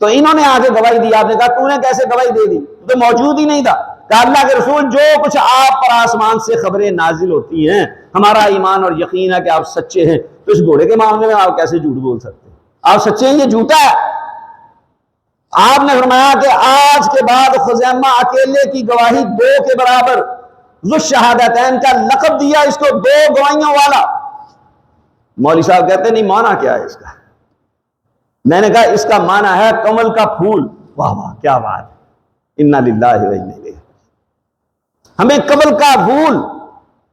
تو انہوں نے آگے گواہی دی. آپ نے کہا تو نے کیسے گواہی دے دی؟ تو موجود ہی نہیں تھا. کہ اللہ کے رسول جو کچھ آپ پر آسمان سے خبریں نازل ہوتی ہیں، ہمارا ایمان اور یقین ہے کہ آپ سچے ہیں، تو اس گھوڑے کے معاملے میں آپ کیسے جھوٹ بول سکتے ہیں؟ آپ سچے ہیں، یہ جھوٹا ہے. آپ نے فرمایا کہ آج کے بعد خزیمہ اکیلے کی گواہی دو کے برابر، ذو شہادتین کا لقب دیا اس کو، دو گواہیوں والا. مولوی صاحب کہتے ہیں نہیں معنی کیا ہے اس کا؟ میں نے کہا اس کا معنی ہے کمل کا پھول. واہ واہ کیا بات ہے، انا للہ و انا الیہ. ہمیں کمل کا پھول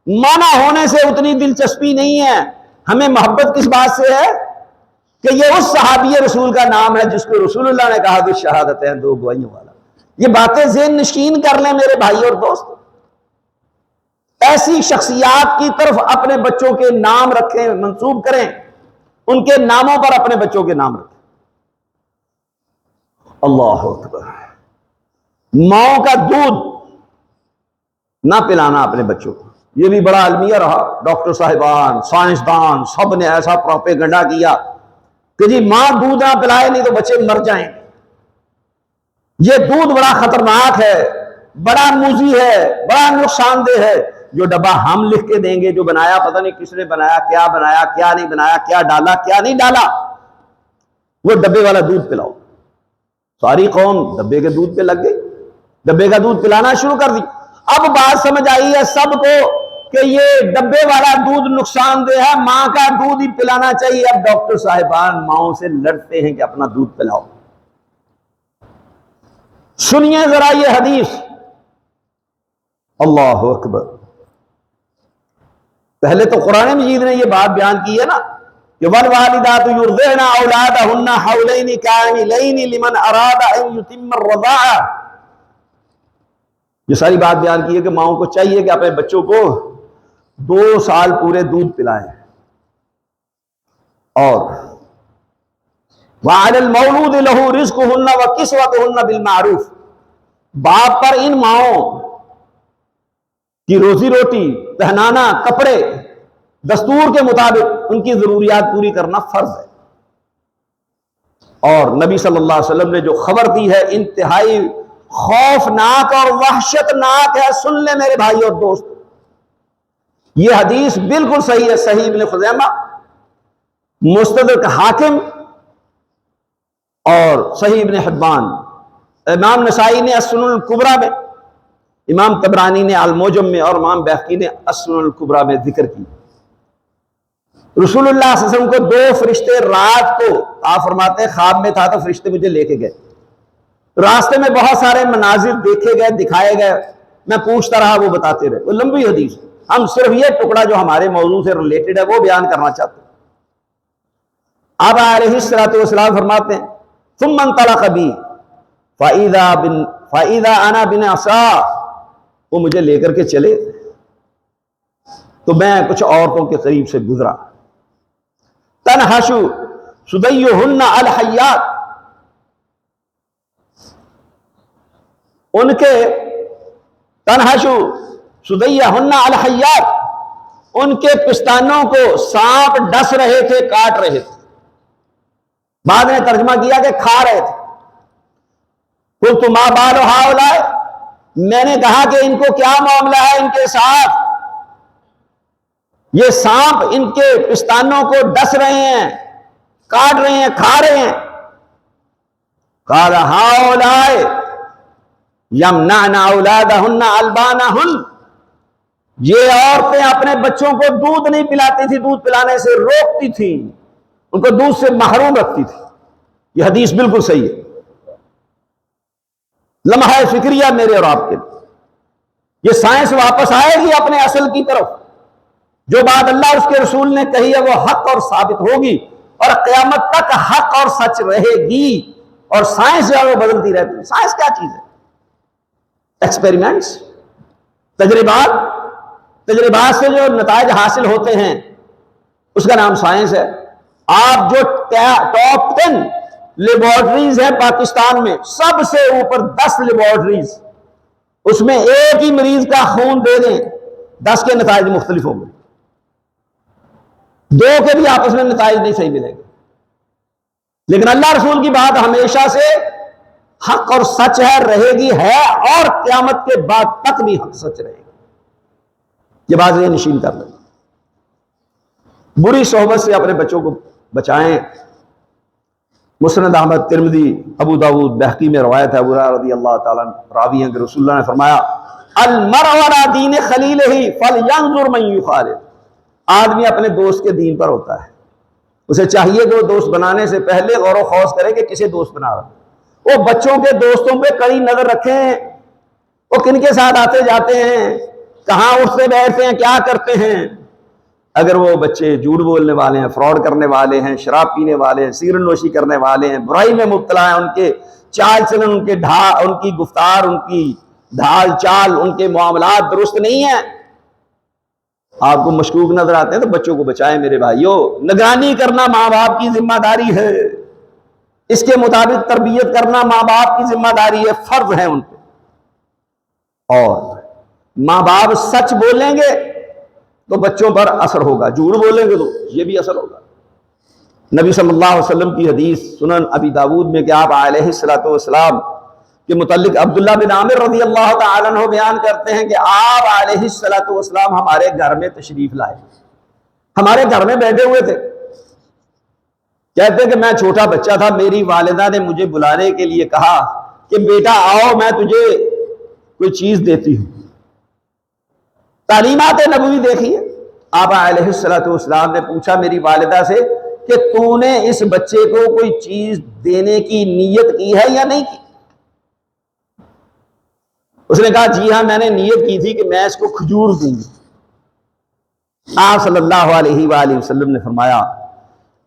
معنی ہونے سے اتنی دلچسپی نہیں ہے، ہمیں محبت کس بات سے ہے کہ یہ اس صحابی رسول کا نام ہے جس کو رسول اللہ نے کہا کہ شہادتین، دو گواہیوں والا. یہ باتیں ذہن نشین کر لیں میرے بھائی اور دوست. ایسی شخصیات کی طرف اپنے بچوں کے نام رکھیں، منسوب کریں، ان کے ناموں پر اپنے بچوں کے نام رکھیں. اللہ اکبر. ماؤں کا دودھ نہ پلانا اپنے بچوں کو، یہ بھی بڑا المیہ رہا. ڈاکٹر صاحبان، سائنسدان سب نے ایسا پروپیگنڈا کیا کہ جی ماں دودھ نہ پلائے نہیں تو بچے مر جائیں. یہ دودھ بڑا خطرناک ہے، بڑا موذی ہے، بڑا نقصان دہ ہے. جو ڈبہ ہم لکھ کے دیں گے، جو بنایا پتہ نہیں کس نے بنایا، کیا نہیں بنایا، کیا ڈالا کیا نہیں ڈالا، وہ ڈبے والا دودھ پلاؤ. ساری قوم ڈبے کے دودھ پہ لگ گئی، ڈبے کا دودھ پلانا شروع کر دی. اب بات سمجھ آئی ہے سب کو کہ یہ ڈبے والا دودھ نقصان دہ ہے، ماں کا دودھ ہی پلانا چاہیے. اب ڈاکٹر صاحبان ماؤں سے لڑتے ہیں کہ اپنا دودھ پلاؤ. سنیے ذرا یہ حدیث. اللہ اکبر. پہلے تو قرآن مجید نے یہ بات بیان کی ہے نا کہ والوالدات یرضعن اولادہن حولین کاملین لمن اراد ان یتم الرضاعہ. یہ ساری بات بیان کی ہے کہ ماؤں کو چاہیے کہ اپنے بچوں کو 2 سال پورے دودھ پلائیں. اور وعلی المولود لہ رزقہن وکسوتہن بالمعروف. باپ پر ان ماؤں کی روزی روٹی، پہنانا، کپڑے دستور کے مطابق ان کی ضروریات پوری کرنا فرض ہے. اور نبی صلی اللہ علیہ وسلم نے جو خبر دی ہے انتہائی خوفناک اور وحشتناک ہے. سن لیں میرے بھائی اور دوست، یہ حدیث بالکل صحیح ہے. صحیح ابن خزیمہ، مستدرک حاکم اور صحیح ابن حبان. امام نسائی نے السنن الکبریٰ میں، امام طبرانی نے الموجم میں، اور امام بیہقی نے السنن الکبریٰ میں ذکر کی. رسول اللہ صلی اللہ علیہ وسلم کو 2 فرشتے رات کو، آپ فرماتے ہیں خواب میں تھا تو فرشتے مجھے لے کے گئے. راستے میں بہت سارے مناظر دیکھے گئے، دکھائے گئے، میں پوچھتا رہا، وہ بتاتے رہے. وہ لمبی حدیث، ہم صرف یہ ٹکڑا جو ہمارے موضوع سے ریلیٹڈ ہے وہ بیان کرنا چاہتے ہیں. آپ علیہ الصلوۃ والسلام فرماتے ہیں ثم انطلق بی فَإِذَا أَنَا بِنَعْصَىٰ. وہ مجھے لے کر کے چلے تو میں کچھ عورتوں کے قریب سے گزرا. تنحش صدیہن الحیات. ان کے تنحش صدیہن الحیات، ان کے پستانوں کو سانپ ڈس رہے تھے، کاٹ رہے تھے. بعد نے ترجمہ کیا کہ کھا رہے تھے. قلت ما بال ہؤلاء. میں نے کہا کہ ان کو کیا معاملہ ہے ان کے ساتھ، یہ سانپ ان کے پستانوں کو ڈس رہے ہیں، کاٹ رہے ہیں، کھا رہے ہیں. قال ہؤلاء یمنعن اولادہن البانہن. یہ عورتیں اپنے بچوں کو دودھ نہیں پلاتی تھی، دودھ پلانے سے روکتی تھی، ان کو دودھ سے محروم رکھتی تھی۔ یہ حدیث بالکل صحیح ہے، لمحہ فکریہ میرے اور آپ کے۔ یہ سائنس واپس آئے گی اپنے اصل کی طرف، جو بات اللہ اور اس کے رسول نے کہی ہے وہ حق اور ثابت ہوگی، اور قیامت تک حق اور سچ رہے گی۔ اور سائنس جو ہے وہ بدلتی رہتی ہے۔ سائنس کیا چیز ہے؟ ایکسپیریمنٹس، تجربات سے جو نتائج حاصل ہوتے ہیں اس کا نام سائنس ہے۔ آپ جو ٹاپ 10 لیبارٹریز ہیں پاکستان میں، سب سے اوپر 10 لیبارٹریز، اس میں ایک ہی مریض کا خون دے دیں، 10 کے نتائج مختلف ہوں گے، 2 کے بھی آپس میں نتائج نہیں صحیح ملیں گے۔ لیکن اللہ رسول کی بات ہمیشہ سے حق اور سچ ہے، رہے گی ہے، اور قیامت کے بعد تک بھی حق سچ رہے گی۔ یہ بات یہ نشین کر لیں۔ بری صحبت سے اپنے بچوں کو بچائیں۔ مسند احمد، ترمذی، ابو داؤد، بہقی میں روایت ہے، ابو ہریرہ رضی اللہ تعالیٰ عنہ راوی ہیں کہ رسول اللہ نے فرمایا المرء علی دین خلیلہ فلینظر من یخالل۔ آدمی اپنے دوست کے دین پر ہوتا ہے، اسے چاہیے کہ وہ دوست بنانے سے پہلے غور و خوض کرے کہ کسے دوست بنا رہا ہے۔ وہ بچوں کے دوستوں پہ کڑی نظر رکھیں، وہ کن کے ساتھ آتے جاتے ہیں، کہاں اٹھتے بیٹھتے ہیں، کیا کرتے ہیں۔ اگر وہ بچے جھوٹ بولنے والے ہیں، فراڈ کرنے والے ہیں، شراب پینے والے ہیں، سیگریٹ نوشی کرنے والے ہیں، برائی میں مبتلا ہیں، ان کے چال چلن، ان کی گفتار، ان کی ڈھال چال، ان کے معاملات درست نہیں ہیں، آپ کو مشکوک نظر آتے ہیں، تو بچوں کو بچائیں میرے بھائیوں۔ نگرانی کرنا ماں باپ کی ذمہ داری ہے، اس کے مطابق تربیت کرنا ماں باپ کی ذمہ داری ہے، فرض ہے ان پہ۔ اور ماں باپ سچ بولیں گے تو بچوں پر اثر ہوگا، جھوٹ بولیں گے تو یہ بھی اثر ہوگا۔ نبی صلی اللہ علیہ وسلم کی حدیث سنن ابی داود میں کہ آپ علیہ السلام کے متعلق عبداللہ بن عامر رضی اللہ تعالیٰ عنہ بیان کرتے ہیں کہ آپ علیہ السلام ہمارے گھر میں تشریف لائے، ہمارے گھر میں بیٹھے ہوئے تھے۔ کہتے ہیں کہ میں چھوٹا بچہ تھا، میری والدہ نے مجھے بلانے کے لیے کہا کہ بیٹا آؤ، میں تجھے کوئی چیز دیتی ہوں۔ تعلیمات نبوی دیکھیے، آپ علیہ السلام نے پوچھا میری والدہ سے کہ تو نے اس بچے کو کوئی چیز دینے کی نیت کی ہے یا نہیں کی؟ اس نے کہا جی ہاں، میں نے نیت کی تھی کہ میں اس کو کھجور دوں گی۔ آپ صلی اللہ علیہ وآلہ وسلم نے فرمایا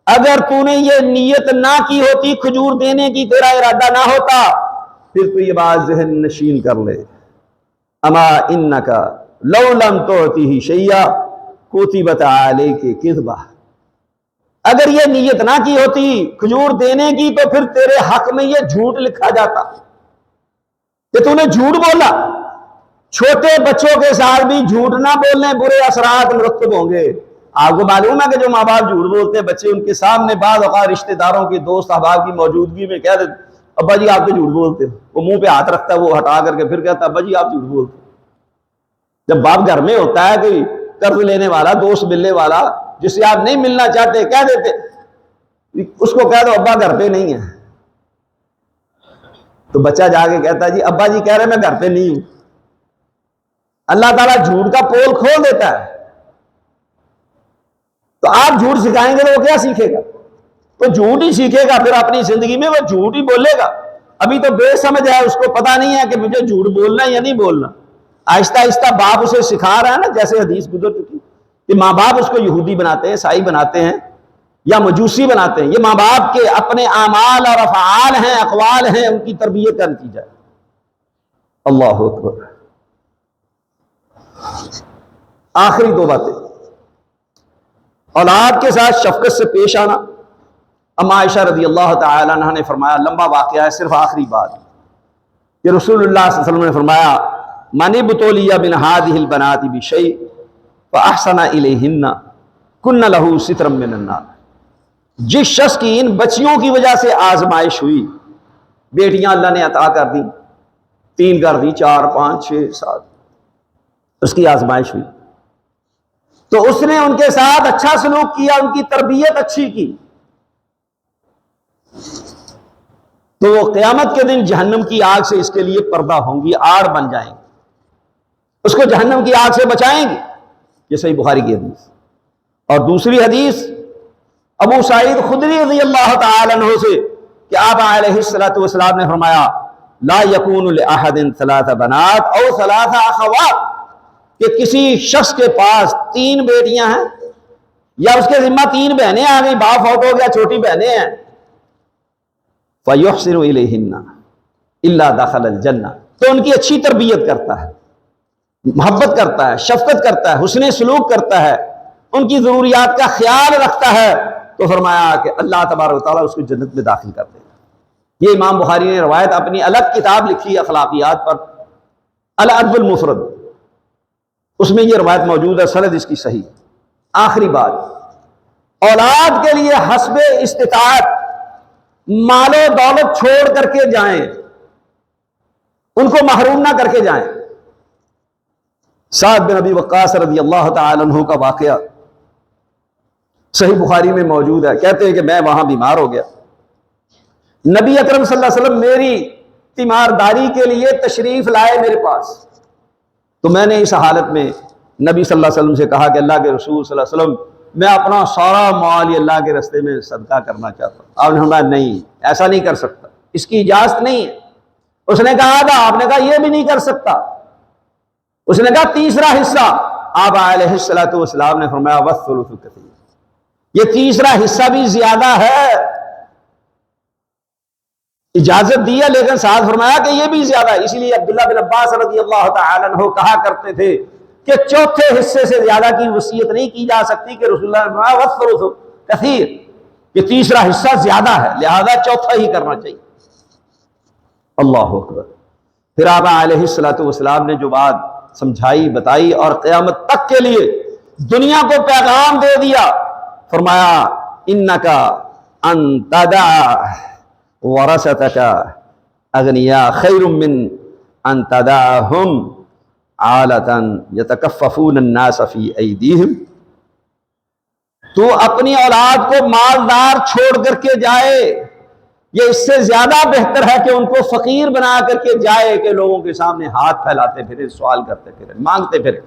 اگر تو نے یہ نیت نہ کی ہوتی، کھجور دینے کی تیرا ارادہ نہ ہوتا، پھر تو یہ بات ذہن نشین کر لے، اما انکا لو لم تعطیہ شیئا کتبت علیک کذبہ۔ اگر یہ نیت نہ کی ہوتی کھجور دینے کی تو پھر تیرے حق میں یہ جھوٹ لکھا جاتا کہ تو نے جھوٹ بولا۔ چھوٹے بچوں کے ساتھ بھی جھوٹ نہ بولنے برے اثرات مرتب ہوں گے۔ آپ کو معلوم ہے کہ جو ماں باپ جھوٹ بولتے ہیں بچے ان کے سامنے بعض اوقات رشتہ داروں کی دوست احباب کی موجودگی میں کہہ دیتے ابا جی آپ تو جھوٹ بولتے ہیں، وہ منہ پہ ہاتھ رکھتا ہے، وہ ہٹا کر کے پھر کہتا ہے ابا جی آپ جھوٹ بولتے ہیں۔ جب باپ گھر میں ہوتا ہے کوئی قرض لینے والا، دوست ملنے والا جس سے آپ نہیں ملنا چاہتے، کہہ دیتے اس کو کہہ دو ابا گھر پہ نہیں ہے، تو بچہ جا کے کہتا ہے جی ابا جی کہہ رہے میں گھر پہ نہیں ہوں۔ اللہ تعالیٰ جھوٹ کا پول کھول دیتا ہے۔ تو آپ جھوٹ سکھائیں گے تو وہ کیا سیکھے گا؟ تو جھوٹ ہی سیکھے گا، پھر اپنی زندگی میں وہ جھوٹ ہی بولے گا۔ ابھی تو بے سمجھ ہے، اس کو پتا نہیں ہے کہ مجھے جھوٹ بولنا ہے یا نہیں بولنا۔ آہستہ آہستہ باپ اسے سکھا رہا ہے نا، جیسے حدیث گزر چکی کہ ماں باپ اس کو یہودی بناتے ہیں، عیسائی بناتے ہیں یا مجوسی بناتے ہیں۔ یہ ماں باپ کے اپنے اعمال اور افعال ہیں، اقوال ہیں، ان کی تربیت کا نتیجہ ہے۔ اللہ اکبر۔ آخری 2 باتیں، اولاد کے ساتھ شفقت سے پیش آنا۔ اما عائشہ رضی اللہ تعالی عنہ نے فرمایا، لمبا واقعہ ہے، صرف آخری بات کہ رسول اللہ صلی اللہ علیہ وسلم نے فرمایا من ابتلی من هذه البنات بشیء فاحسن الیہن کن لہ سترا من النار۔ جس شخص کی ان بچیوں کی وجہ سے آزمائش ہوئی، بیٹیاں اللہ نے عطا کر دی، 3 کر دی، 4 5 6 7، اس کی آزمائش ہوئی تو اس نے ان کے ساتھ اچھا سلوک کیا، ان کی تربیت اچھی کی، تو وہ قیامت کے دن جہنم کی آگ سے اس کے لیے پردہ ہوں گی، آڑ بن جائیں گے۔ اس کو جہنم کی آگ سے بچائیں گی. یہ صحیح بخاری کی حدیث. اور دوسری حدیث ابو سعید خدری رضی اللہ تعالی عنہ سے کہ آپ علیہ الصلوۃ والسلام نے فرمایا لا یکون لأحد ثلاث بنات او ثلاث اخوات، کہ کسی شخص کے پاس 3 بیٹیاں ہیں یا اس کے ذمہ 3 بہنیں آ گئی، باپ فوت ہو گیا، چھوٹی بہنیں ہیں، فَيُحْسِنُ إِلَيْهِنَّ إِلَّا دَخَلَ الْجَنَّةَ، تو ان کی اچھی تربیت کرتا ہے، محبت کرتا ہے، شفقت کرتا ہے، حسن سلوک کرتا ہے، ان کی ضروریات کا خیال رکھتا ہے، تو فرمایا کہ اللہ تبارک و تعالیٰ اس کو جنت میں داخل کر دے گا. یہ امام بخاری نے روایت اپنی الگ کتاب لکھی اخلاقیات پر، الادب المفرد، اس میں یہ روایت موجود ہے، سند اس کی صحیح. آخری بات، اولاد کے لیے حسب استطاعت مال و دولت چھوڑ کر کے جائیں، ان کو محروم نہ کر کے جائیں. سعد بن ابی وقاص رضی اللہ تعالی عنہ کا واقعہ صحیح بخاری میں موجود ہے. کہتے ہیں کہ میں وہاں بیمار ہو گیا، نبی اکرم صلی اللہ علیہ وسلم میری تیمارداری کے لیے تشریف لائے میرے پاس، تو میں نے اس حالت میں نبی صلی اللہ علیہ وسلم سے کہا کہ اللہ کے رسول صلی اللہ علیہ وسلم میں اپنا سارا مال یہ اللہ کے راستے میں صدقہ کرنا چاہتا ہوں. آپ نے فرمایا نہیں، ایسا نہیں کر سکتا، اس کی اجازت نہیں ہے. اس نے کہا تھا، آپ نے کہا یہ بھی نہیں کر سکتا. اس نے کہا تیسرا حصہ. آپ علیہ الصلوۃ والسلام نے فرمایا والثلث کثیر، یہ تیسرا حصہ بھی زیادہ ہے. اجازت دی ہے لیکن ساتھ فرمایا کہ یہ بھی زیادہ ہے. اسی لیے عبداللہ بن عباس رضی اللہ تعالی عنہ کہا کرتے تھے کہ چوتھے حصے سے زیادہ کی وصیت نہیں کی جا سکتی، کہ رسول اللہ نے فرمایا والثلث کثیر، یہ تیسرا حصہ زیادہ ہے، لہذا چوتھا ہی کرنا چاہیے. اللہ اکبر. پھر آپ علیہ الصلوۃ والسلام نے جو بات سمجھائی بتائی اور قیامت تک کے لیے دنیا کو پیغام دے دیا، فرمایا انک ان تدع ورثتک اغنیاء خیر من ان تدعهم عالۃ یتکففون الناس فی ایدیہم. تو اپنی اولاد کو مالدار چھوڑ کر کے جائے، یہ اس سے زیادہ بہتر ہے کہ ان کو فقیر بنا کر کے جائے کہ لوگوں کے سامنے ہاتھ پھیلاتے پھرے، سوال کرتے پھرے، مانگتے پھرے.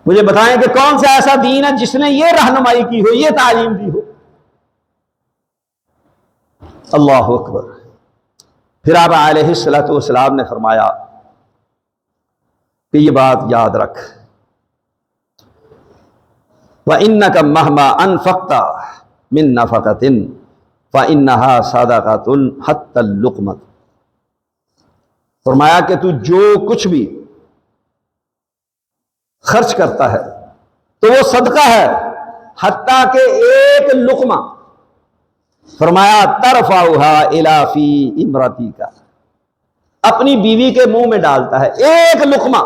مجھے بتائیں کہ کون سا ایسا دین ہے جس نے یہ رہنمائی کی ہو، یہ تعلیم دی ہو. اللہ اکبر. پھر آپ علیہ الصلوۃ والسلام نے فرمایا کہ یہ بات یاد رکھ، وَإِنَّكَ مَهْمَا أَنفَقْتَ مِن نَفَقَةٍ فَإِنَّهَا صَدَقَةٌ حَتَّى اللُّقْمَةُ. فرمایا کہ تو جو کچھ بھی خرچ کرتا ہے تو وہ صدقہ ہے حتیٰ کہ ایک لقمہ. فرمایا ترفعها إلى في امرأتك، اپنی بیوی کے منہ میں ڈالتا ہے ایک لقمہ،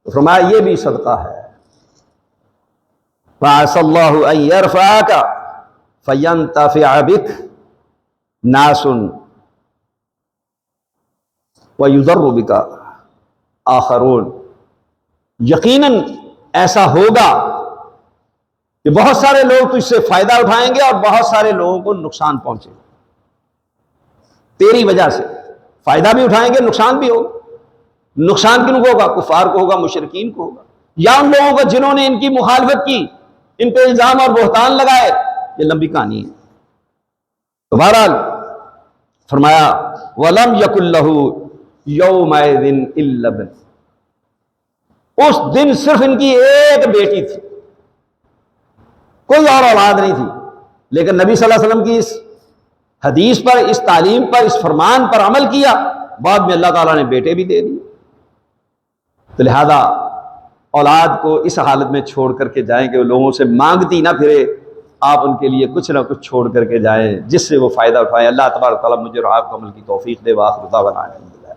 فرمایا یہ بھی صدقہ ہے. فَعَسَى اللَّهُ أَن يَرْفَعَكَ فَيَنْتَفِعَ بِكَ نَاسٌ وَيُضَرُّ بِكَ آخَرُونَ. یقیناً ایسا ہوگا کہ بہت سارے لوگ تجھ سے فائدہ اٹھائیں گے اور بہت سارے لوگوں کو نقصان پہنچے گا تیری وجہ سے. فائدہ بھی اٹھائیں گے، نقصان بھی ہوگا. نقصان کن کو ہوگا؟ کفار کو ہوگا، مشرکین کو ہوگا، یا ان لوگوں کو جنہوں نے ان کی مخالفت کی، ان پہ الزام اور بہتان لگائے. یہ لمبی کہانی ہے. تو بہرحال فرمایا وَلَمْ يَكُنْ لَهُ يَوْمَئِذٍ إِلَّا ابْنٌ. اس دن صرف ان کی ایک بیٹی تھی، کوئی اور اولاد نہیں تھی. لیکن نبی صلی اللہ علیہ وسلم کی اس حدیث پر، اس تعلیم پر، اس فرمان پر عمل کیا. بعد میں اللہ تعالیٰ نے بیٹے بھی دے دیے. تو لہذا اولاد کو اس حالت میں چھوڑ کر کے جائیں کہ وہ لوگوں سے مانگتی نہ پھرے. آپ ان کے لیے کچھ نہ کچھ چھوڑ کر کے جائیں جس سے وہ فائدہ اٹھائیں. اللہ تبارک تعالیٰ مجھے اور آپ کو عمل کی توفیق دے. وآخر دعوانا الحمدللہ.